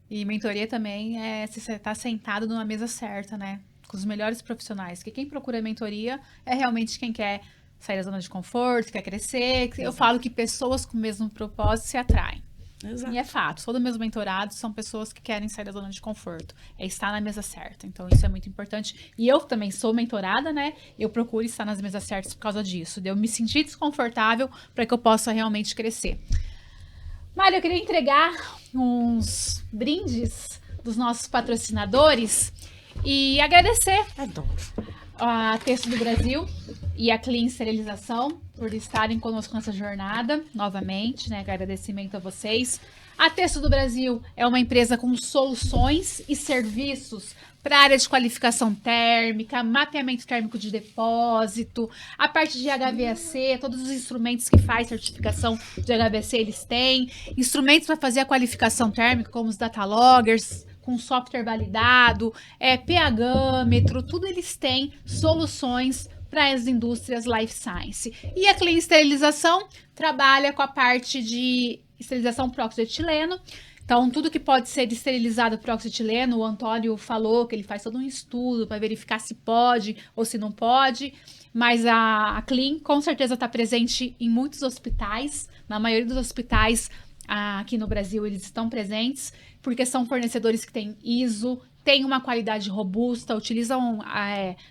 A: E mentoria também é se você está sentado numa mesa certa, né? Com os melhores profissionais. Porque quem procura mentoria é realmente quem quer sair da zona de conforto, quer crescer. Exato. Eu falo que pessoas com o mesmo propósito se atraem. Exato. E é fato. Todo meus mentorados são pessoas que querem sair da zona de conforto. É estar na mesa certa. Então, isso é muito importante. E eu também sou mentorada, né? Eu procuro estar nas mesas certas por causa disso. De eu me sentir desconfortável para que eu possa realmente crescer. Mário, eu queria entregar uns brindes dos nossos patrocinadores e agradecer a Texto do Brasil e a Clean Esterilização por estarem conosco nessa jornada, novamente, né? Agradecimento a vocês. A Texto do Brasil é uma empresa com soluções e serviços para a área de qualificação térmica, mapeamento térmico de depósito, a parte de HVAC, todos os instrumentos que faz certificação de HVAC eles têm, instrumentos para fazer a qualificação térmica, como os dataloggers, com software validado, pHmetro, tudo eles têm soluções para as indústrias life science. E a Clean Esterilização trabalha com a parte de esterilização por óxido de etileno. Então, tudo que pode ser esterilizado por óxido de etileno, o Antônio falou que ele faz todo um estudo para verificar se pode ou se não pode, mas a Clean com certeza está presente em muitos hospitais, na maioria dos hospitais aqui no Brasil eles estão presentes, porque são fornecedores que têm ISO, têm uma qualidade robusta, utilizam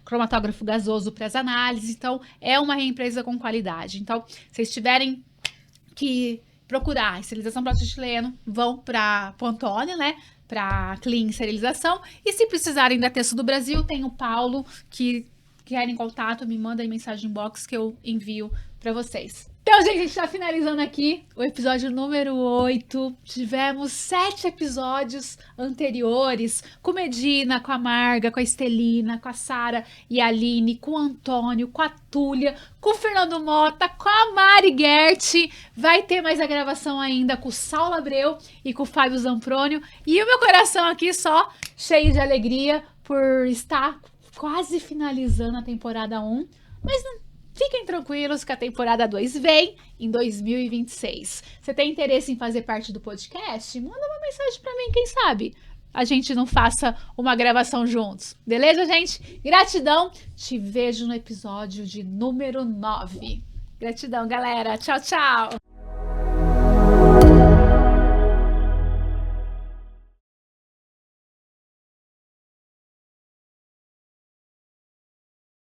A: cromatógrafo gasoso para as análises, então é uma empresa com qualidade. Então, se vocês tiverem que procurar esterilização por óxido de etileno, vão para o Antônio, né? Para Clean Esterilização. E se precisarem da Texto do Brasil, tem o Paulo que quer em contato, me manda aí mensagem inbox que eu envio para vocês. Então, gente, a gente tá finalizando aqui o episódio número 8. Tivemos 7 episódios anteriores com Medina, com a Marga, com a Estelina, com a Sara e a Aline, com o Antônio, com a Túlia, com o Fernando Mota, com a Mari Gert. Vai ter mais a gravação ainda com o Saulo Abreu e com o Fábio Zamprônio. E o meu coração aqui só cheio de alegria por estar quase finalizando a temporada 1. Mas não. Fiquem tranquilos que a temporada 2 vem em 2026. Você tem interesse em fazer parte do podcast? Manda uma mensagem pra mim, quem sabe a gente não faça uma gravação juntos. Beleza, gente? Gratidão. Te vejo no episódio de número 9. Gratidão, galera. Tchau, tchau.